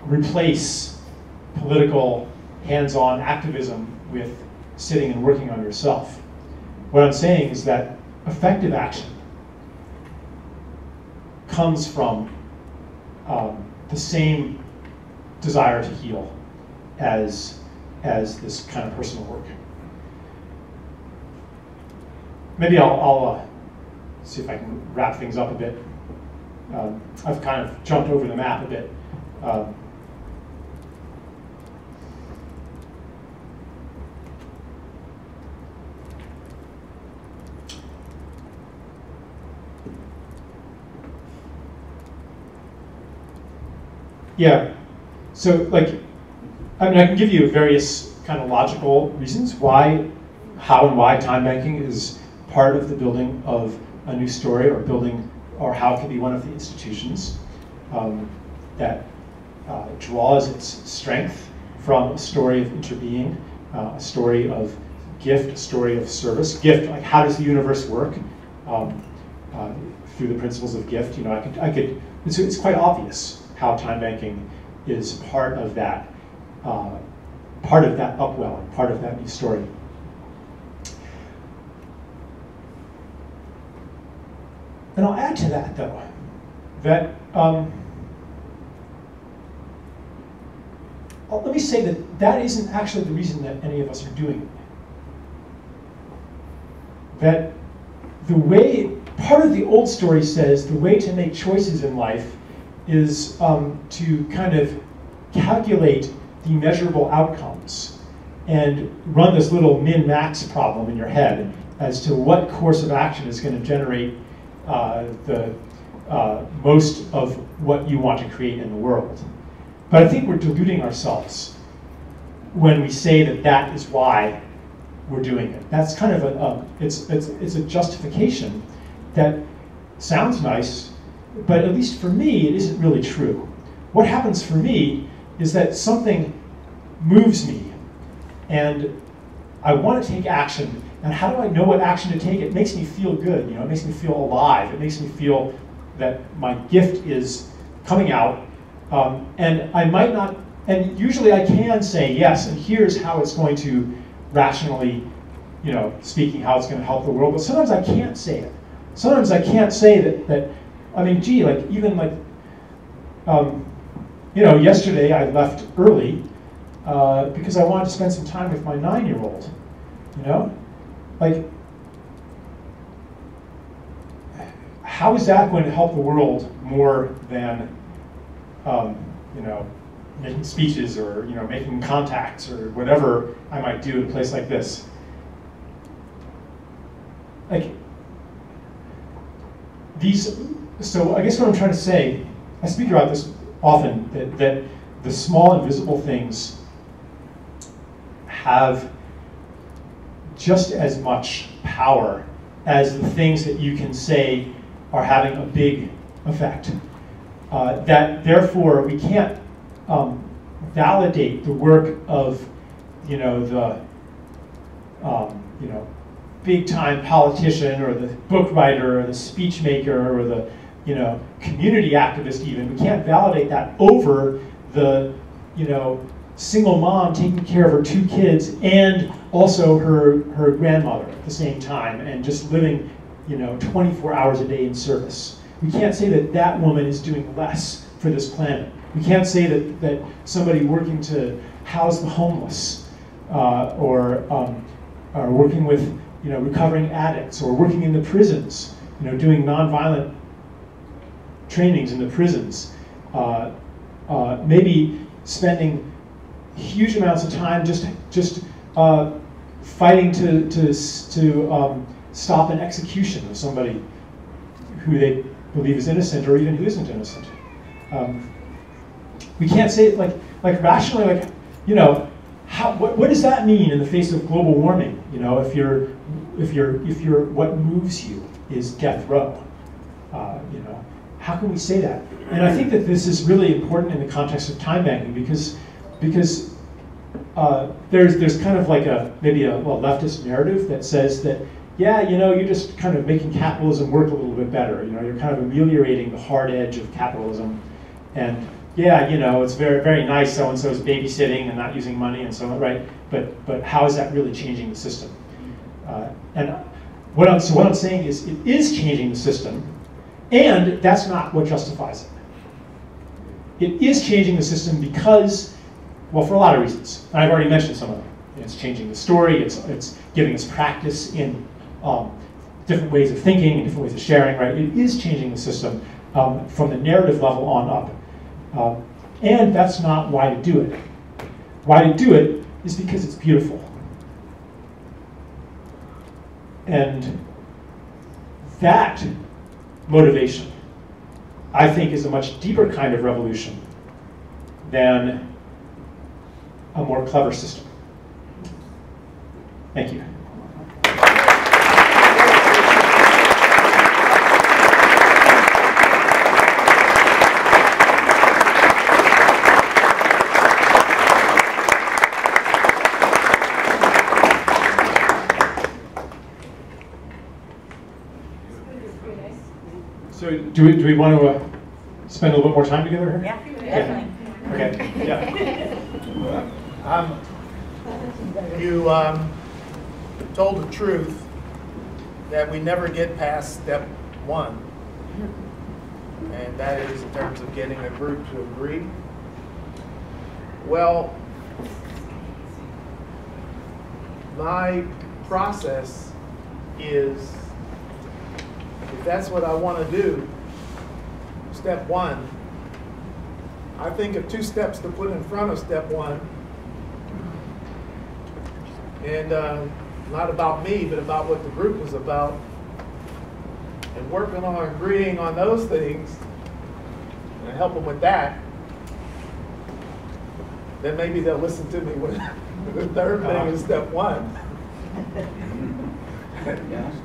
replace political hands-on activism with sitting and working on yourself. What I'm saying is that effective action comes from the same desire to heal as this kind of personal work. Maybe I'll see if I can wrap things up a bit. I've kind of jumped over the map a bit. Yeah, so I can give you various kind of logical reasons how and why time banking is part of the building of a new story, or how it can be one of the institutions that draws its strength from a story of interbeing, a story of gift, a story of service. Gift, like how does the universe work through the principles of gift? It's quite obvious how time banking is part of that upwelling, part of that new story. And I'll add to that, though, that let me say that isn't actually the reason that any of us are doing it. That part of the old story says the way to make choices in life is to kind of calculate the measurable outcomes and run this little min-max problem in your head as to what course of action is going to generate the most of what you want to create in the world. But I think we're deluding ourselves when we say that is why we're doing it. That's kind of it's a justification that sounds nice, but at least for me, it isn't really true. What happens for me is that something moves me, and I want to take action. And how do I know what action to take? It makes me feel good. It makes me feel alive. It makes me feel that my gift is coming out. And I might not, and usually I can say yes, and here's how it's going to rationally, speaking, how it's going to help the world. But sometimes I can't say it. Sometimes I can't say that yesterday I left early because I wanted to spend some time with my 9-year-old, how is that going to help the world more than, making speeches or, making contacts or whatever I might do in a place like this? So I guess what I'm trying to say, I speak about this often, that the small invisible things have just as much power as the things that you can say are having a big effect. That therefore we can't validate the work of the big time politician or the book writer or the speech maker or the community activist even. We can't validate that over the single mom taking care of her 2 kids and also her grandmother at the same time and just living 24 hours a day in service. We can't say that woman is doing less for this planet. We can't say that somebody working to house the homeless or working with recovering addicts or working in the prisons, doing nonviolent trainings in the prisons, maybe spending huge amounts of time just fighting to stop an execution of somebody who they believe is innocent or even who isn't innocent. We can't say it like rationally, what does that mean in the face of global warming? If what moves you is death row, how can we say that? And I think that this is really important in the context of time banking because there's kind of maybe a leftist narrative that says that yeah, you know, you're just kind of making capitalism work a little bit better. You know, you're kind of ameliorating the hard edge of capitalism. And yeah, you know, it's very, very nice so-and-so's babysitting and not using money and so on, right? But how is that really changing the system? And what I'm saying is it is changing the system, and that's not what justifies it. It is changing the system because, well, for a lot of reasons. And I've already mentioned some of them. It's changing the story, it's giving us practice in different ways of thinking and different ways of sharing, right? It is changing the system from the narrative level on up. And that's not why to do it. Why to do it is because it's beautiful. And that motivation, I think, is a much deeper kind of revolution than a more clever system. Thank you. So do we want to spend a little bit more time together here? Yeah, definitely. Okay, yeah. You told the truth that we never get past step one, and that is in terms of getting a group to agree. Well, my process is, if that's what I want to do, step one, I think of 2 steps to put in front of step one. And not about me, but about what the group was about. And working on agreeing on those things, and help them with that, then maybe they'll listen to me when the third thing is step one.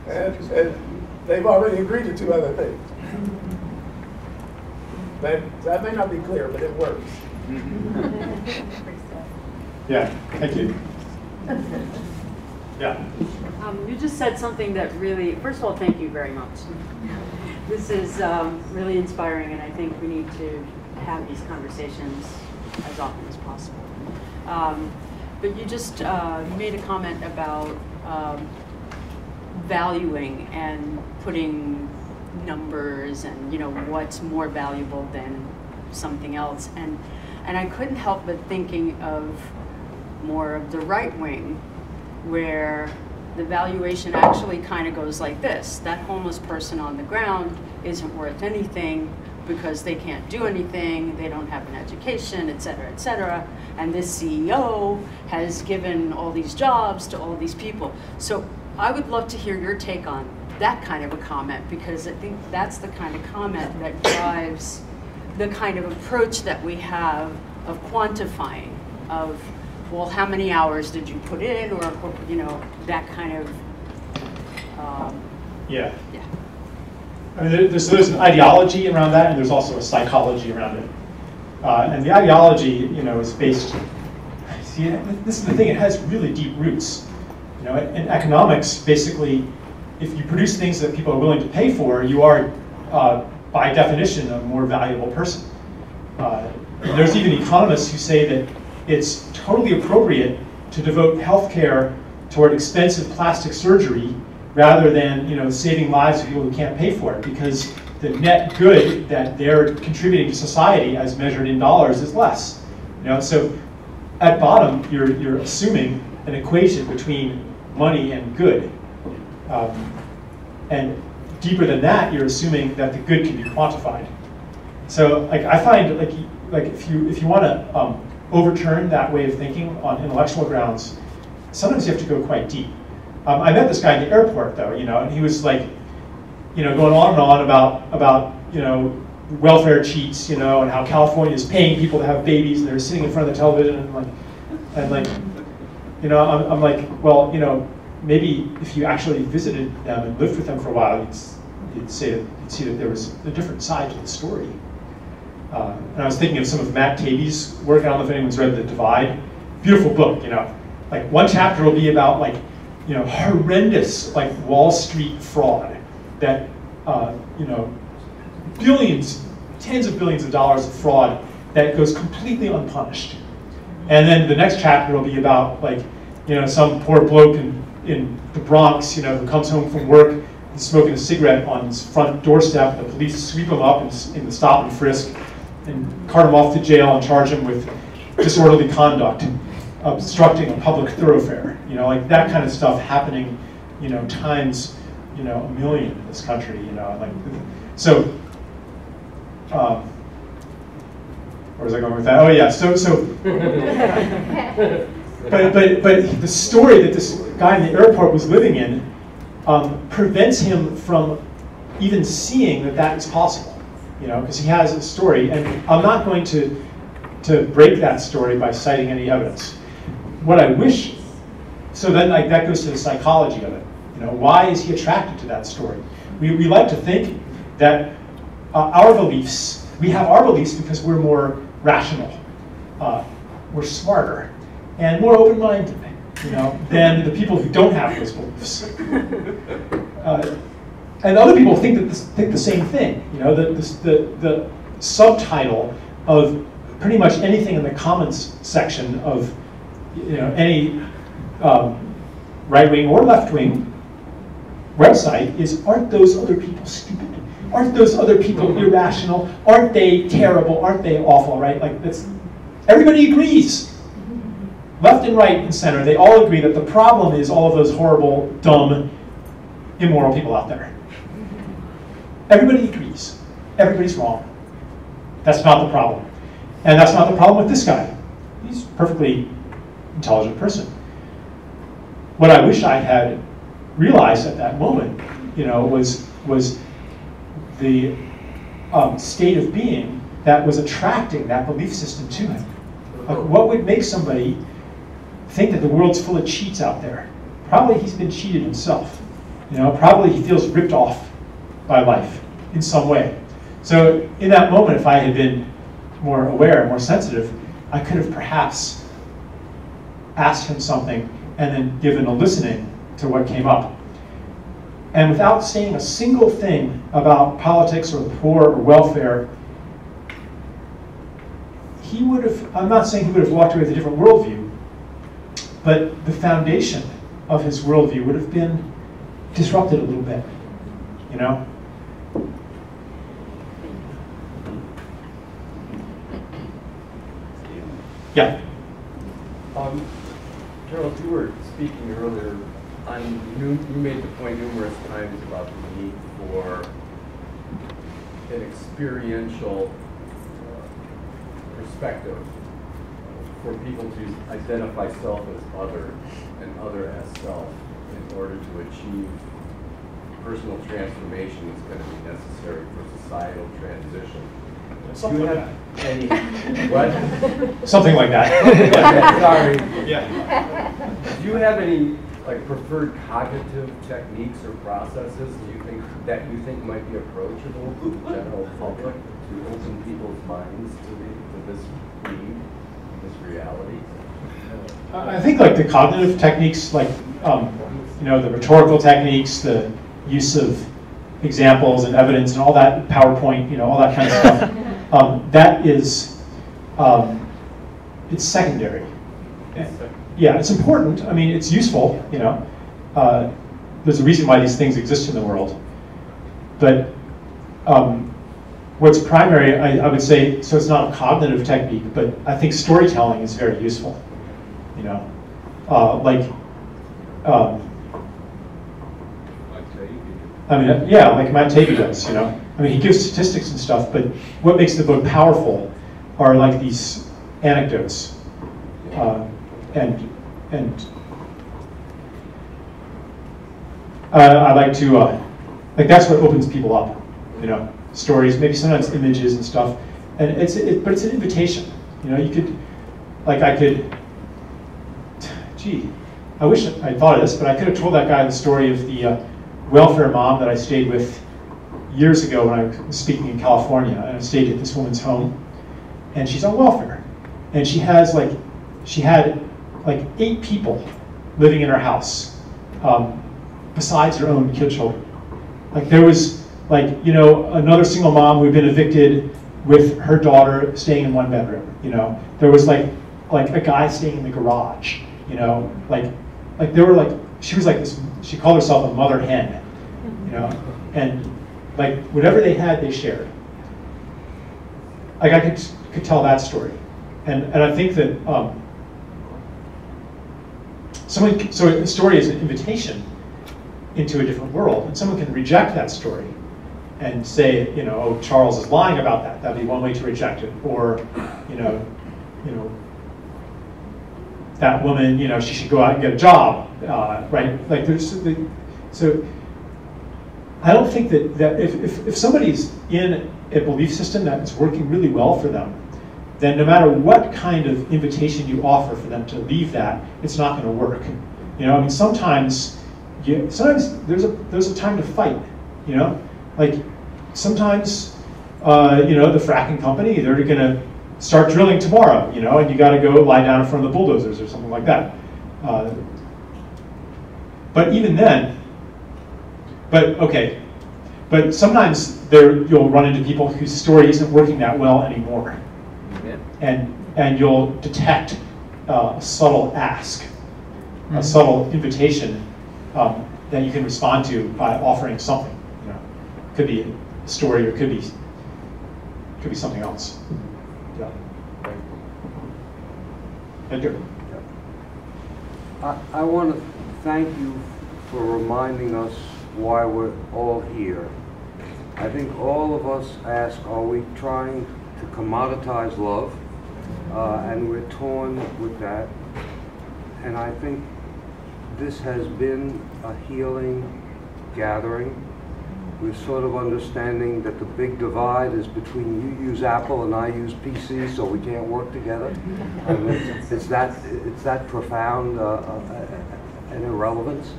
And they've already agreed to 2 other things. That may not be clear, but it works. Yeah, thank you. Yeah. You just said something that really, first of all, thank you very much. This is really inspiring, and I think we need to have these conversations as often as possible. But you just made a comment about valuing and putting numbers and, you know, what's more valuable than something else. And I couldn't help but thinking of more of the right wing, where the valuation actually kind of goes like this. That homeless person on the ground isn't worth anything because they can't do anything, they don't have an education, et cetera, and this CEO has given all these jobs to all these people. So I would love to hear your take on that kind of a comment, because I think that's the kind of comment that drives the kind of approach that we have of quantifying, of, well, how many hours did you put in, or, you know, that kind of, Yeah. I mean, there's an ideology around that, and there's also a psychology around it. And the ideology, you know, is based, see, this is the thing, it has really deep roots. You know, in economics, basically, if you produce things that people are willing to pay for, you are, by definition, a more valuable person. There's even economists who say that it's totally appropriate to devote healthcare toward expensive plastic surgery rather than, you know, saving lives of people who can't pay for it, because the net good that they're contributing to society as measured in dollars is less. You know, so at bottom, you're assuming an equation between money and good. And deeper than that, you're assuming that the good can be quantified. So, like, I find, like if you want to overturn that way of thinking on intellectual grounds, sometimes you have to go quite deep. I met this guy in the airport, though, you know, and he was like, you know, going on and on about you know, welfare cheats, you know, and how California is paying people to have babies, and they're sitting in front of the television, and like, you know, I'm like, well, you know, maybe if you actually visited them and lived with them for a while, you'd see that there was a different side to the story. And I was thinking of some of Matt Taibbi's work. I don't know if anyone's read The Divide. Beautiful book, you know. Like, one chapter will be about, like, horrendous like Wall Street fraud that billions, tens of billions of dollars of fraud that goes completely unpunished. And then the next chapter will be about like some poor bloke in the Bronx who comes home from work and smoking a cigarette on his front doorstep. The police sweep him up in the stop and frisk and cart him off to jail and charge him with disorderly conduct, obstructing a public thoroughfare. Like that kind of stuff happening, times, a million in this country. Like so. Where was I going with that? Oh yeah. So. But the story that this guy in the airport was living in prevents him from even seeing that that is possible. Because he has a story, and I'm not going to break that story by citing any evidence. What I wish, so then like that goes to the psychology of it. Why is he attracted to that story? We like to think that our beliefs, we have our beliefs because we're more rational, we're smarter, and more open-minded, than the people who don't have those beliefs. And other people think the same thing. The subtitle of pretty much anything in the comments section of any right-wing or left-wing website is, aren't those other people stupid? Aren't those other people irrational? Aren't they terrible? Aren't they awful? Right? Like that's everybody agrees. Left and right and center, they all agree that the problem is all of those horrible, dumb, immoral people out there. Everybody agrees. Everybody's wrong. That's not the problem. And that's not the problem with this guy. He's a perfectly intelligent person. What I wish I had realized at that moment, was the state of being that was attracting that belief system to him. Like, what would make somebody think that the world's full of cheats out there? Probably he's been cheated himself. Probably he feels ripped off by life in some way. So in that moment, if I had been more aware, more sensitive, I could have perhaps asked him something and then given a listening to what came up. And without saying a single thing about politics or the poor or welfare, he would have, I'm not saying he would have walked away with a different worldview, but the foundation of his worldview would have been disrupted a little bit, Yeah. Gerald, you were speaking earlier, you made the point numerous times about the need for an experiential perspective for people to identify self as other and other as self in order to achieve personal transformation that's going to be necessary for societal transition. Something like that. Any, what? Something like that. Sorry. Yeah. Do you have any preferred cognitive techniques or processes that you think might be approachable to the general public to open people's minds to this need, this reality? I think the cognitive techniques, the rhetorical techniques, the use of examples and evidence and all that, PowerPoint, all that kind of stuff. That is, it's secondary. Yeah, it's important. I mean, it's useful. There's a reason why these things exist in the world. But what's primary, I would say, so it's not a cognitive technique, but I think storytelling is very useful. Like Matt Taibbi does, he gives statistics and stuff, but what makes the book powerful are these anecdotes, and I like to, that's what opens people up, stories, maybe sometimes images and stuff, and but it's an invitation, you could, I wish I thought of this, but I could have told that guy the story of the welfare mom that I stayed with years ago when I was speaking in California, and I stayed at this woman's home, and she's on welfare, and she had 8 people living in her house, besides their own children. Like there was, like, you know, another single mom who'd been evicted with her daughter staying in one bedroom. You know, there was like a guy staying in the garage. You know, like they were like, she was like this. She called herself a mother hen. You know, and like whatever they had, they shared. Like I could tell that story, and I think that so the story is an invitation into a different world, and someone can reject that story and say, you know, oh, Charles is lying about that. That'd be one way to reject it, or, you know, that woman, you know, she should go out and get a job, right? Like so. I don't think that if somebody's in a belief system that is working really well for them, then no matter what kind of invitation you offer for them to leave that, it's not going to work. You know, I mean, sometimes there's a time to fight. You know, like sometimes you know, the fracking company, they're going to start drilling tomorrow. You know, and you got to go lie down in front of the bulldozers or something like that. But even then. But sometimes you'll run into people whose story isn't working that well anymore, yeah. and you'll detect a subtle ask, a subtle invitation that you can respond to by offering something. You know, it could be a story, or it could be something else. Yeah. Edgar. I want to thank you for reminding us why we're all here. I think all of us ask, are we trying to commoditize love? And we're torn with that. And I think this has been a healing gathering. We're sort of understanding that the big divide is between you use Apple and I use PC, so we can't work together. And it's that profound an irrelevance.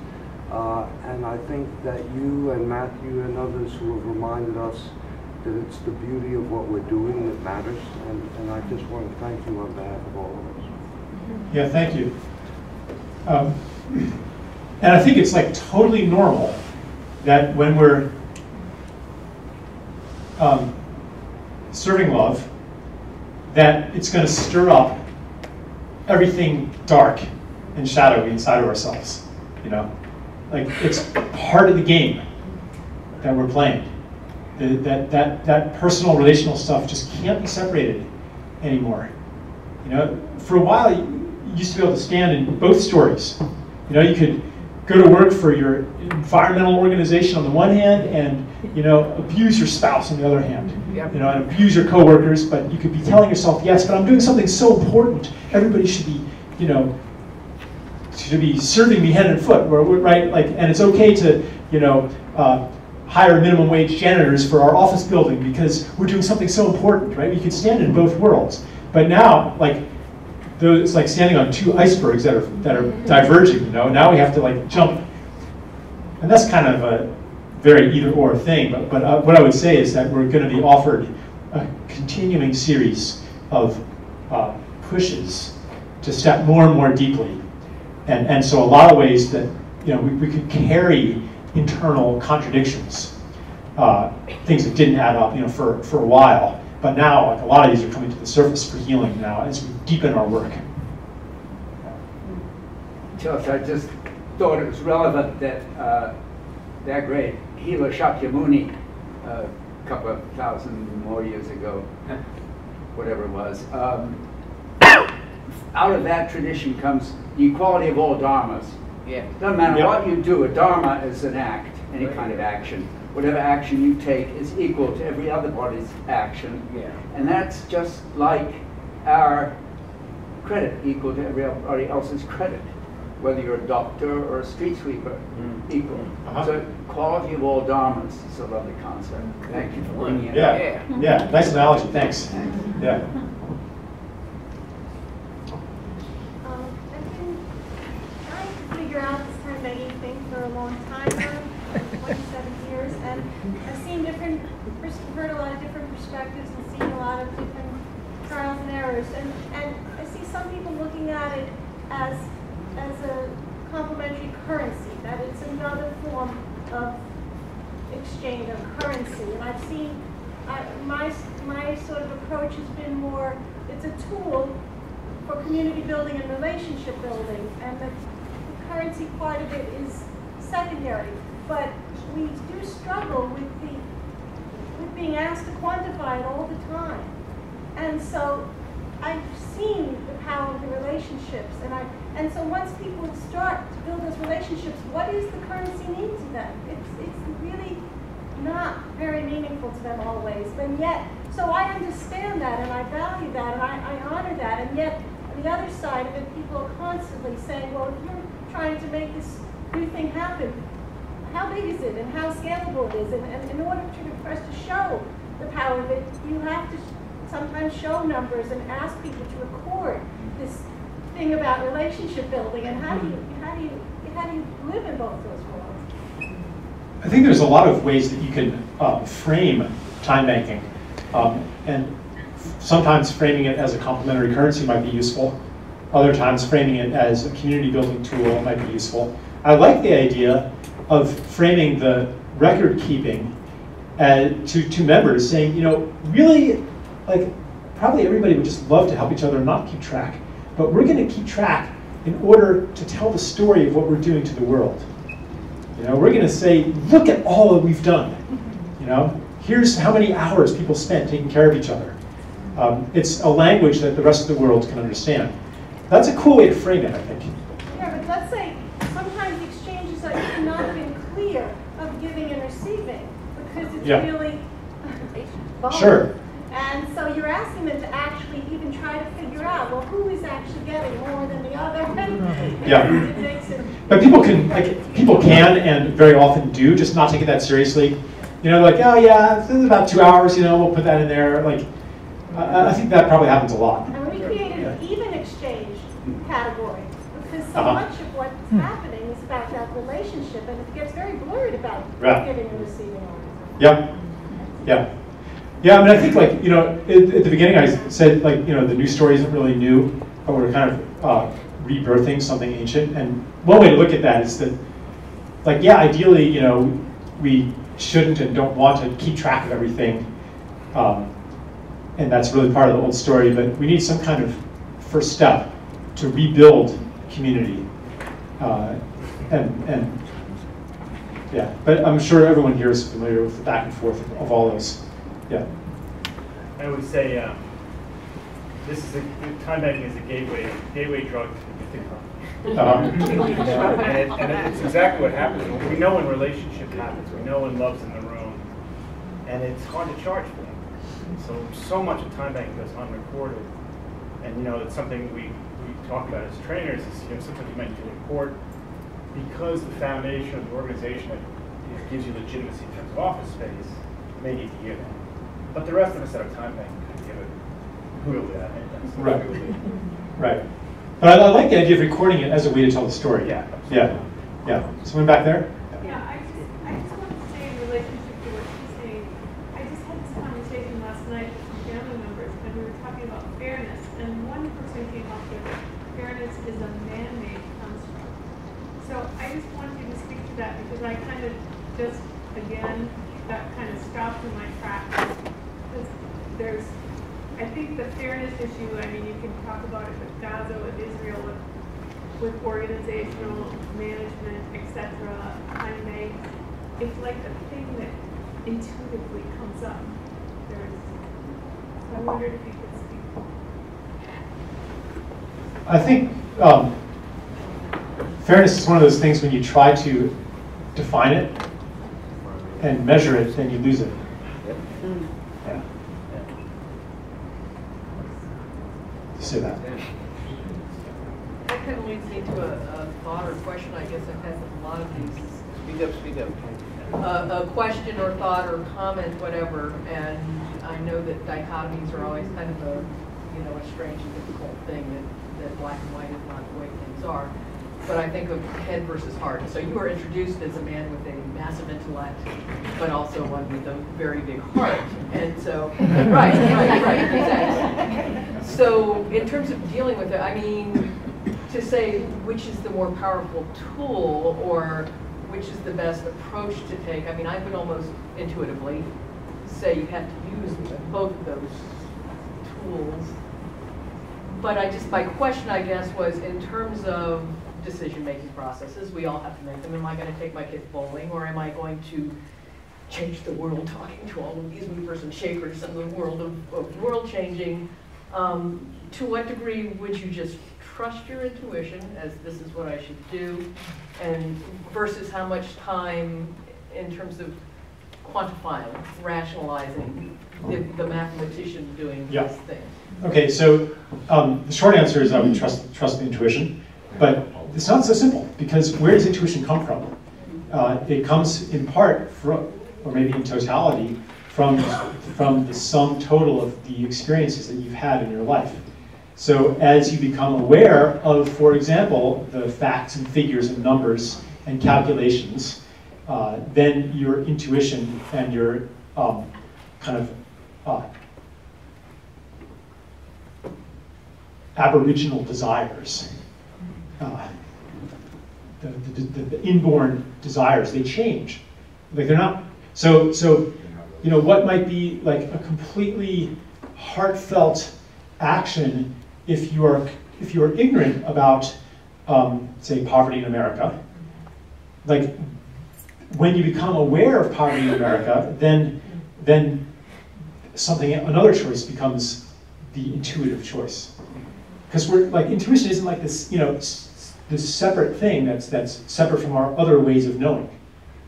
And I think that you and Matthew and others who have reminded us that it's the beauty of what we're doing that matters. And I just want to thank you on behalf of all of us. Yeah, thank you. And I think it's like totally normal that when we're serving love, that it's going to stir up everything dark and shadowy inside of ourselves, you know? Like, it's part of the game that we're playing. That personal, relational stuff just can't be separated anymore. You know, for a while, you used to be able to stand in both stories. You know, you could go to work for your environmental organization on the one hand, and, you know, abuse your spouse on the other hand. Yep. You know, and abuse your coworkers, but you could be telling yourself, yes, but I'm doing something so important. Everybody should be, you know, should be serving me hand and foot, right? Like, and it's okay to, you know, hire minimum wage janitors for our office building because we're doing something so important, right? You can stand in both worlds. But now, like, it's like standing on two icebergs that are diverging. You know, now we have to like jump, and that's kind of a very either-or thing. But what I would say is that we're going to be offered a continuing series of pushes to step more and more deeply. And so a lot of ways that, you know, we could carry internal contradictions, things that didn't add up, you know, for a while. But now, like, a lot of these are coming to the surface for healing now as we deepen our work. Josh, I just thought it was relevant that that great healer Shakyamuni, a couple of thousand more years ago, whatever it was, out of that tradition comes the equality of all dharmas. Yeah. Doesn't matter what you do, a dharma is an act, any kind of action. Whatever action you take is equal to every other body's action. Yeah. And that's just like our credit equal to everybody else's credit. Whether you're a doctor or a street sweeper, equal. So equality of all dharmas is a lovely concept. Thank you for bringing it up. Yeah, nice analogy, thanks. Yeah. Out this time begging thing for a long time now, 27 years, and I've seen heard a lot of different perspectives and seen a lot of different trials and errors, and I see some people looking at it as a complementary currency, that it's another form of exchange of currency. And I've seen, my sort of approach has been more, it's a tool for community building and relationship building, and the currency part of it is secondary. But we do struggle with being asked to quantify it all the time. And so I've seen the power of the relationships, and so once people start to build those relationships, what is the currency mean to them? It's really not very meaningful to them always, and yet, so I understand that, and I value that, and I honor that, and yet, on the other side of it, people are constantly saying, well, if you're trying to make this new thing happen, how big is it, and how scalable it is, and in order for us to show the power of it, you have to sometimes show numbers and ask people to record this thing about relationship building, and how do you live in both those worlds? I think there's a lot of ways that you can frame time banking, and sometimes framing it as a complementary currency might be useful. Other times framing it as a community building tool might be useful. I like the idea of framing the record keeping to members, saying, you know, really, like, probably everybody would just love to help each other and not keep track, but we're going to keep track in order to tell the story of what we're doing to the world. You know, we're going to say, look at all that we've done. You know, here's how many hours people spent taking care of each other. It's a language that the rest of the world can understand. That's a cool way to frame it, I think. Yeah, but let's say sometimes exchanges are even not even clear of giving and receiving, because it's really both. Sure. And so you're asking them to actually even try to figure out, well, who is actually getting more than the other? Yeah. It makes it, But people can and very often do just not take it that seriously. You know, like, oh yeah, this is about 2 hours, you know, we'll put that in there. Like, I think that probably happens a lot. and we created an even exchange category, because so Uh-huh. much of what's happening is about that relationship, and it gets very blurred about Right. giving and receiving all the time. Yep. Yeah. Yeah, I mean, I think, like, you know, at the beginning I said, like, you know, the news story isn't really new, but we're kind of rebirthing something ancient. And one way to look at that is that, like, yeah, ideally, you know, we shouldn't and don't want to keep track of everything. And that's really part of the old story, but we need some kind of first step to rebuild community. And yeah, but I'm sure everyone here is familiar with the back and forth of all those. Yeah. I would say time banking is a gateway drug to and it's exactly what happens. We know when relationship happens. We know when love's in the room, and it's hard to charge for that. So much of time banking goes unrecorded, and you know it's something we talk about as trainers. Is, you know, sometimes you might need to report because the foundation of the organization that gives you legitimacy in terms of office space may need to hear that. But the rest of us that are time banking could give it who that. Right. Right. But I like the idea of recording it as a way to tell the story. Yeah. Yeah. Yeah. Someone back there? Yeah, I just want to say in relationship to what she's saying, I just had this conversation last night with some family members, and we were talking about fairness, and one person came up with fairness is a man-made construct. So I just wanted you to speak to that, because I kind of just, again, that kind of stopped in my tracks. There's, I think the fairness issue, I mean, you can talk about it with Gaza, with Israel, with organizational management, etc. It's like a thing that intuitively comes up. I wondered if you could speak. I think fairness is one of those things when you try to define it and measure it, then you lose it. Yeah. Say that. That kind of leads me to a thought or question, I guess. I've had a lot of these. Speak up. A question or thought or comment, whatever. And I know that dichotomies are always kind of a strange and difficult thing, that black and white is not the way things are. But I think of head versus heart. So you were introduced as a man with a massive intellect, but also one with a very big heart. And so, right, exactly. So in terms of dealing with it, I mean, to to say which is the more powerful tool or which is the best approach to take. I mean, I would almost intuitively say you have to use both of those tools. But my question, I guess, was in terms of decision-making processes, we all have to make them. Am I going to take my kids bowling, or am I going to change the world talking to all of these movers and shakers in the world of world changing? To what degree would you just trust your intuition as this is what I should do, and versus how much time in terms of quantifying, rationalizing the mathematician doing this thing? Okay, so the short answer is I would trust the intuition, but it's not so simple, because where does intuition come from? It comes in part from, or maybe in totality, from the sum total of the experiences that you've had in your life. So as you become aware of, for example, the facts and figures and numbers and calculations, then your intuition and your kind of aboriginal desires, the inborn desires, they change. Like they're not, so you know, what might be like a completely heartfelt action if you are ignorant about, say, poverty in America. Like when you become aware of poverty in America, then another choice becomes the intuitive choice. Because we're like, intuition isn't like this, you know, this separate thing that's separate from our other ways of knowing.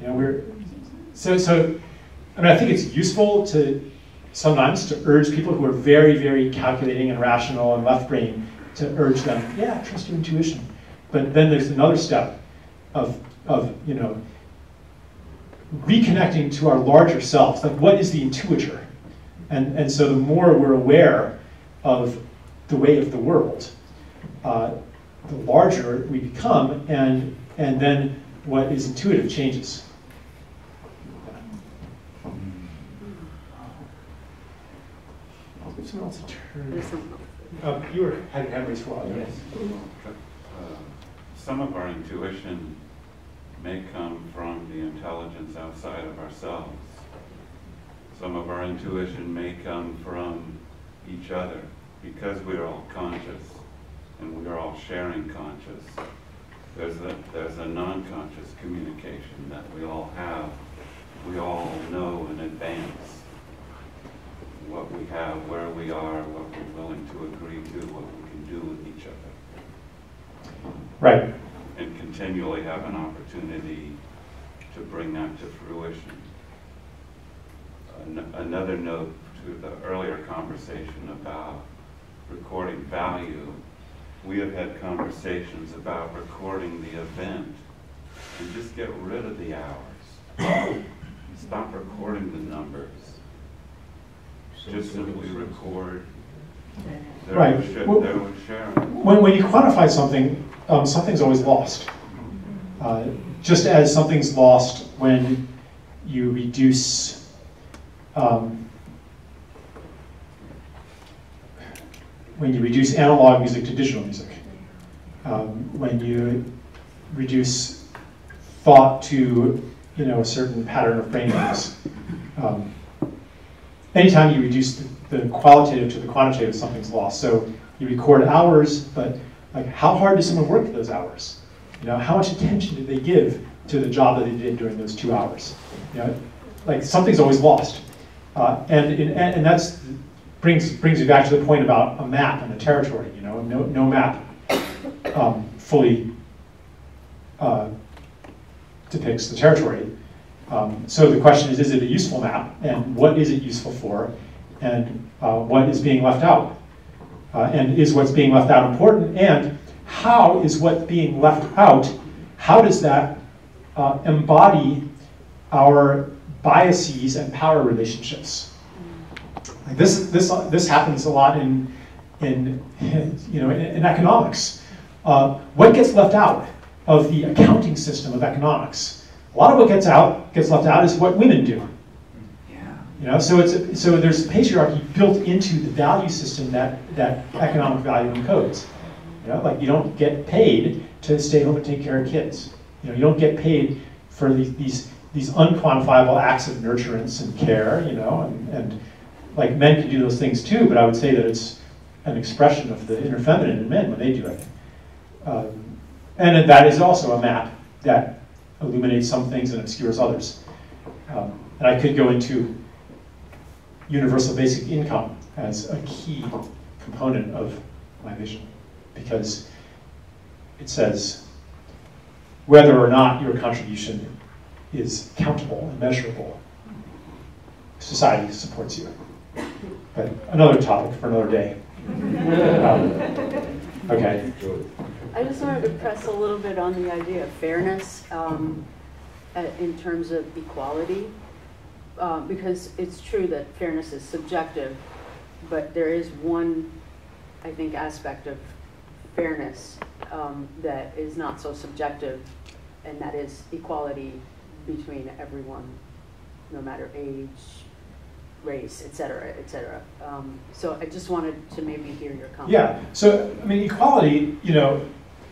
You know, so I mean, I think it's useful to sometimes to urge people who are very, very calculating and rational and left brain to urge them, yeah, trust your intuition. But then there's another step of you know, reconnecting to our larger selves. Like, what is the intuitor? And so the more we're aware of the way of the world, the larger we become, and then what is intuitive changes. Someone else turn. You had hand raised for a while. Yes. Some of our intuition may come from the intelligence outside of ourselves. Some of our intuition may come from each other, because we're all conscious and we're all sharing conscious. There's a non-conscious communication that we all have. We all know in advance what we have, where we are, what we're willing to agree to, what we can do with each other. Right. And continually have an opportunity to bring that to fruition. Another note to the earlier conversation about recording value, we have had conversations about recording the event and just get rid of the hours. Stop recording the numbers. Just simply record. Right. When you quantify something, something's always lost. Just as something's lost when you reduce analog music to digital music, when you reduce thought to, you know, a certain pattern of brain waves. Anytime you reduce the qualitative to the quantitative, something's lost. So you record hours, but like, how hard does someone work those hours? You know, how much attention did they give to the job that they did during those 2 hours? You know, like, something's always lost, and that's brings me back to the point about a map and a territory. You know, no map fully depicts the territory. So the question is it a useful map, and what is it useful for, and what is being left out? And is what's being left out important, and how is what's being left out, how does that embody our biases and power relationships? Like this happens a lot in economics. What gets left out of the accounting system of economics? A lot of what gets left out is what women do. Yeah. You know, so there's patriarchy built into the value system that economic value encodes. You know, like you don't get paid to stay home and take care of kids. You know, you don't get paid for these unquantifiable acts of nurturance and care. You know, and like men can do those things too, but I would say that it's an expression of the inner feminine in men when they do it. And that is also a map that illuminates some things and obscures others. And I could go into universal basic income as a key component of my vision, because it says whether or not your contribution is countable and measurable, society supports you. But another topic for another day. Okay. I just wanted to press a little bit on the idea of fairness in terms of equality, because it's true that fairness is subjective, but there is one, I think, aspect of fairness that is not so subjective, and that is equality between everyone, no matter age, race, et cetera, et cetera. So I just wanted to maybe hear your comment. Yeah, so I mean, equality, you know,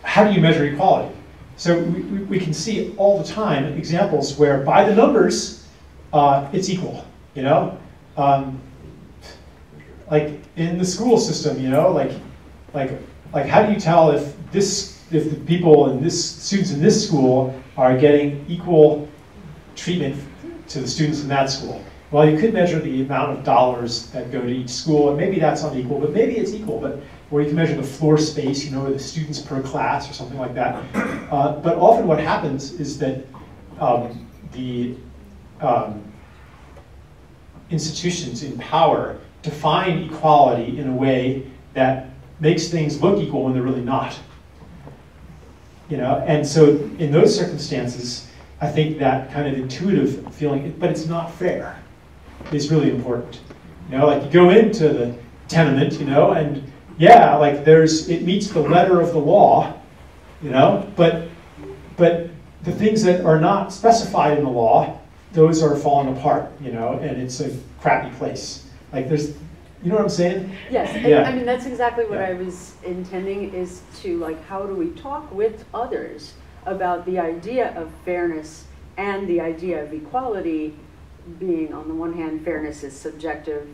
how do you measure equality? So we can see all the time examples where by the numbers, it's equal, you know? Like in the school system, you know, like how do you tell if the people in students in this school are getting equal treatment to the students in that school? Well, you could measure the amount of dollars that go to each school, and maybe that's unequal, but maybe it's equal. Or you can measure the floor space, you know, or the students per class or something like that. But often what happens is that the institutions in power define equality in a way that makes things look equal when they're really not. You know, and so in those circumstances, I think that kind of intuitive feeling, but it's not fair, is really important. You know, like you go into the tenement, you know, and yeah, like it meets the letter of the law, you know, but the things that are not specified in the law, those are falling apart, you know, and it's a crappy place. Like there's, you know what I'm saying? Yes, yeah. I mean, that's exactly what I was intending, is to like, how do we talk with others about the idea of fairness and the idea of equality being, on the one hand, fairness is subjective,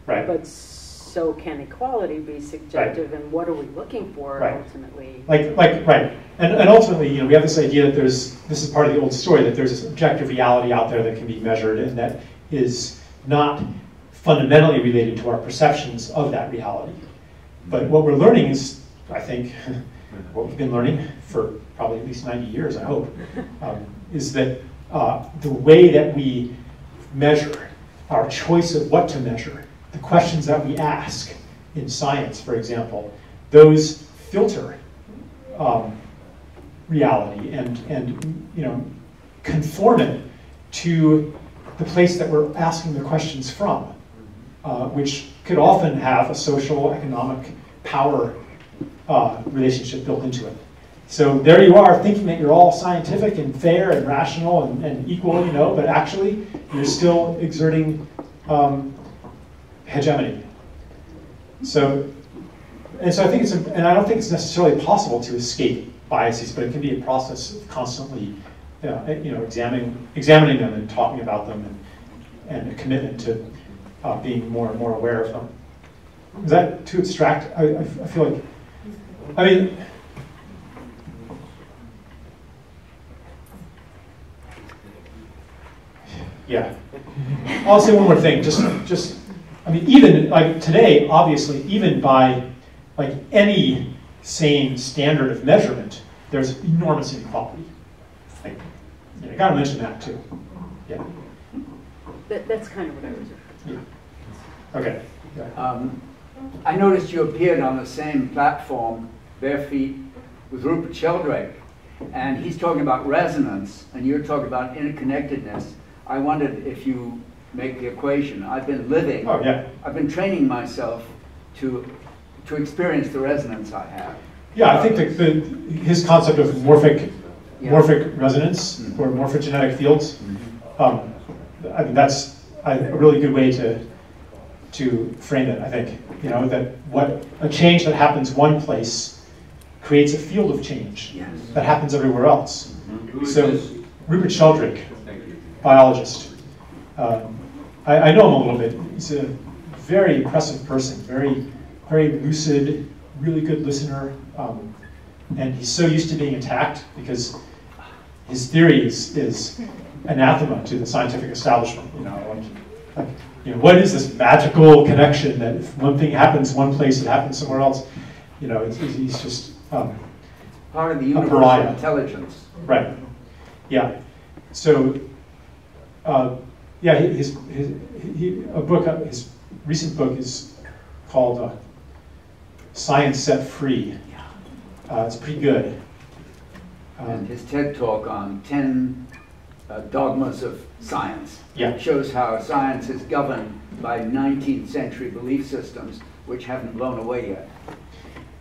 right, but so can equality be subjective, right, and what are we looking for, right, ultimately? Right. And ultimately, you know, we have this idea that this is part of the old story, that there's this objective reality out there that can be measured and that is not fundamentally related to our perceptions of that reality. But what we're learning is, I think, what we've been learning for probably at least 90 years, I hope, is that the way that we measure, our choice of what to measure, the questions that we ask in science, for example, those filter reality and you know, conform it to the place that we're asking the questions from, which could often have a social, economic, power relationship built into it. So there you are, thinking that you're all scientific and fair and rational and equal, you know, but actually you're still exerting hegemony. So I think and I don't think it's necessarily possible to escape biases, but it can be a process of constantly, you know, examining them and talking about them, and a commitment to being more and more aware of them. Is that too abstract? I feel like, I mean, yeah. I'll say one more thing. Just, I mean, even like today, obviously, even by like any sane standard of measurement, there's enormous inequality. Like, you got to mention that too. Yeah. That's kind of what I was. Yeah. Okay. I noticed you appeared on the same platform, Bare Feet, with Rupert Sheldrake, and he's talking about resonance, and you're talking about interconnectedness. I wondered if you make the equation. I've been living, I've been training myself to experience the resonance I have. Yeah, I think his concept of morphic resonance, or morphogenetic fields, I mean, that's a really good way to frame it, I think. You know, that what a change that happens one place creates a field of change Yes. that happens everywhere else. Who is So this? Rupert Sheldrake, Thank you. biologist. I know him a little bit. He's a very impressive person, very lucid, really good listener, and he's so used to being attacked because his theory is anathema to the scientific establishment. What is this magical connection that if one thing happens one place, it happens somewhere else? He's just Part of the a universal pariah. intelligence. Right. Yeah. So, yeah, his recent book is called Science Set Free. It's pretty good. And his TED Talk on 10 dogmas of science shows how science is governed by 19th century belief systems which haven't blown away yet.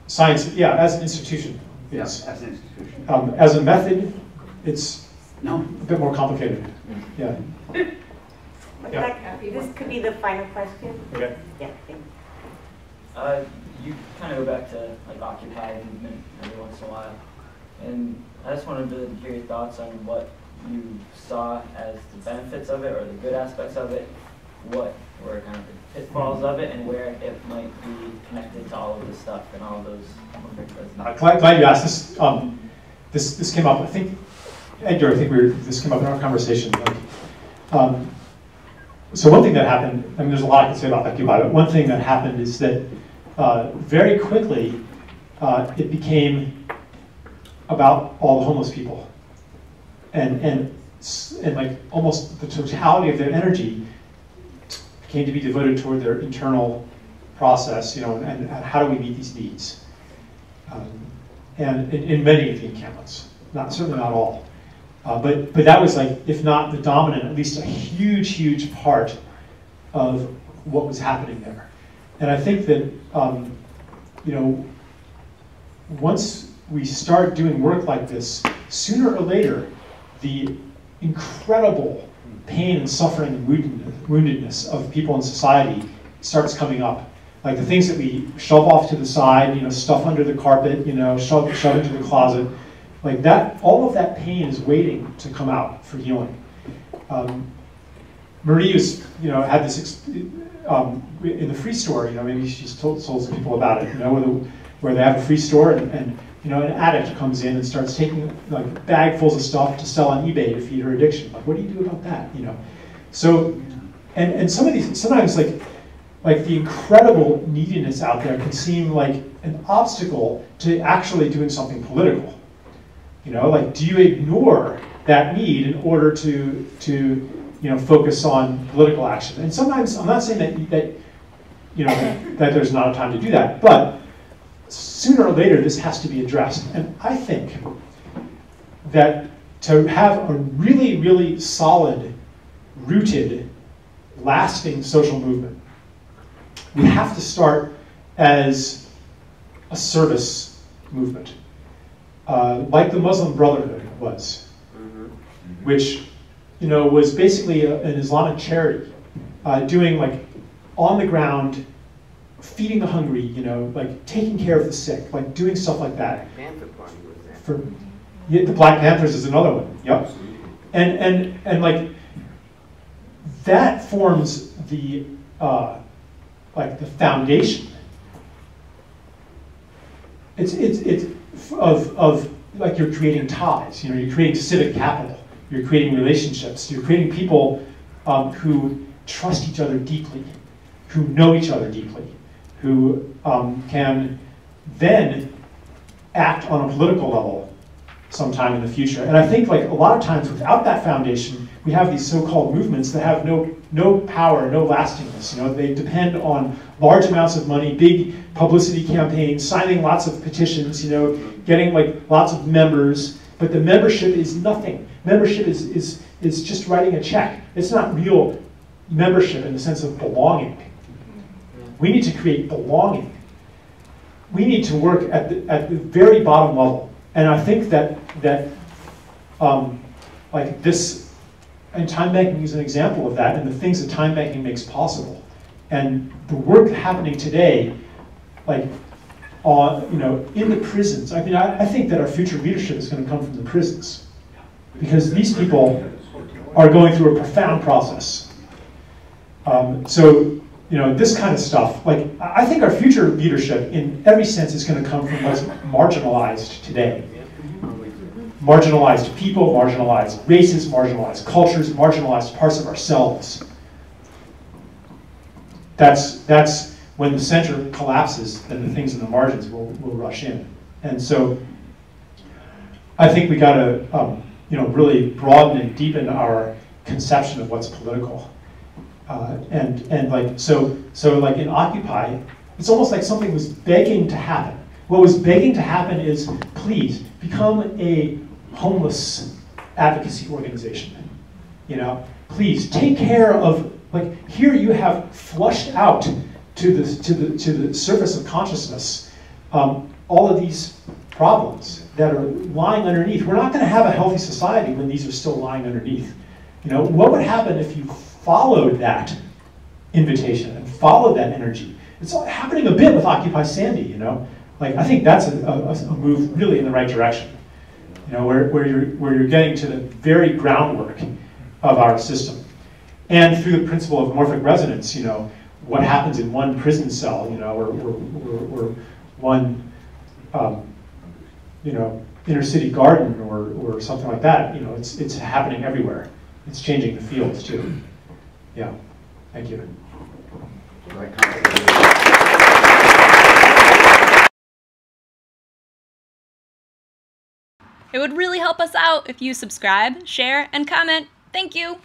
Science, yeah, as an institution. Yes, as an institution. As a method, it's a bit more complicated. Yeah. This could be the final question. Okay. Yeah. You kind of go back to like Occupy movement every once in a while, and I just wanted to hear your thoughts on what you saw as the benefits of it or the good aspects of it, what were kind of the pitfalls of it, and where it might be connected to all of this stuff and all of those. Glad you asked this. This came up. I think Edgar. This came up in our conversation. So one thing that happened. I mean, there's a lot I can say about Occupy, but one thing that happened is that very quickly it became about all the homeless people, and like almost the totality of their energy came to be devoted toward their internal process, and how do we meet these needs. And in many of the encampments, certainly not all, but that was like, if not the dominant, at least a huge part of what was happening there. And I think that once we start doing work like this, sooner or later, the incredible pain and suffering and woundedness of people in society starts coming up. Like the things that we shove off to the side, stuff under the carpet, shove into the closet, like that, all of that pain is waiting to come out for healing. Marie was, had this in the free store. Maybe she's told some people about it. Where they have a free store and an addict comes in and starts taking like bagfuls of stuff to sell on eBay to feed her addiction. Like, what do you do about that? So, and some of these sometimes like the incredible neediness out there can seem like an obstacle to actually doing something political. Like, do you ignore that need in order to focus on political action? And sometimes, I'm not saying that there's not a time to do that, but sooner or later this has to be addressed. And I think that to have a really solid, rooted, lasting social movement, we have to start as a service movement, like the Muslim Brotherhood was, which was basically an Islamic charity, doing like on the ground, feeding the hungry, like taking care of the sick, like doing stuff like that. Panther Party was that. The Black Panthers is another one. Yep. And like that forms the like the foundation. It's of like you're creating ties. You're creating civic capital. You're creating relationships. You're creating people who trust each other deeply, who know each other deeply, who can then act on a political level sometime in the future. And I think like a lot of times without that foundation, we have these so-called movements that have no power, no lastingness. They depend on large amounts of money, big publicity campaigns, signing lots of petitions, getting like lots of members, but the membership is nothing. Membership is just writing a check. It's not real membership in the sense of belonging. We need to create belonging. We need to work at the very bottom level. And I think that like this, and time banking is an example of that, and the things that time banking makes possible. And the work happening today, like in the prisons. I mean, I think that our future leadership is going to come from the prisons, because these people are going through a profound process. So, this kind of stuff, like, I think our future leadership in every sense is going to come from what's marginalized today. Marginalized people, marginalized races, marginalized cultures, marginalized parts of ourselves. That's when the center collapses, then the things in the margins will rush in. And so I think we got to really broaden and deepen our conception of what's political. So like in Occupy, it's almost like something was begging to happen. What was begging to happen is, please become a homeless advocacy organization. Please take care of, like, here you have flushed out to the surface of consciousness all of these problems that are lying underneath. We're not going to have a healthy society when these are still lying underneath. What would happen if you followed that invitation and followed that energy? It's happening a bit with Occupy Sandy, Like, I think that's a move really in the right direction. Where you're getting to the very groundwork of our system. And through the principle of morphic resonance, what happens in one prison cell, or one, inner city garden or something like that, it's happening everywhere. It's changing the fields too. Yeah, thank you. It would really help us out if you subscribe, share, and comment. Thank you.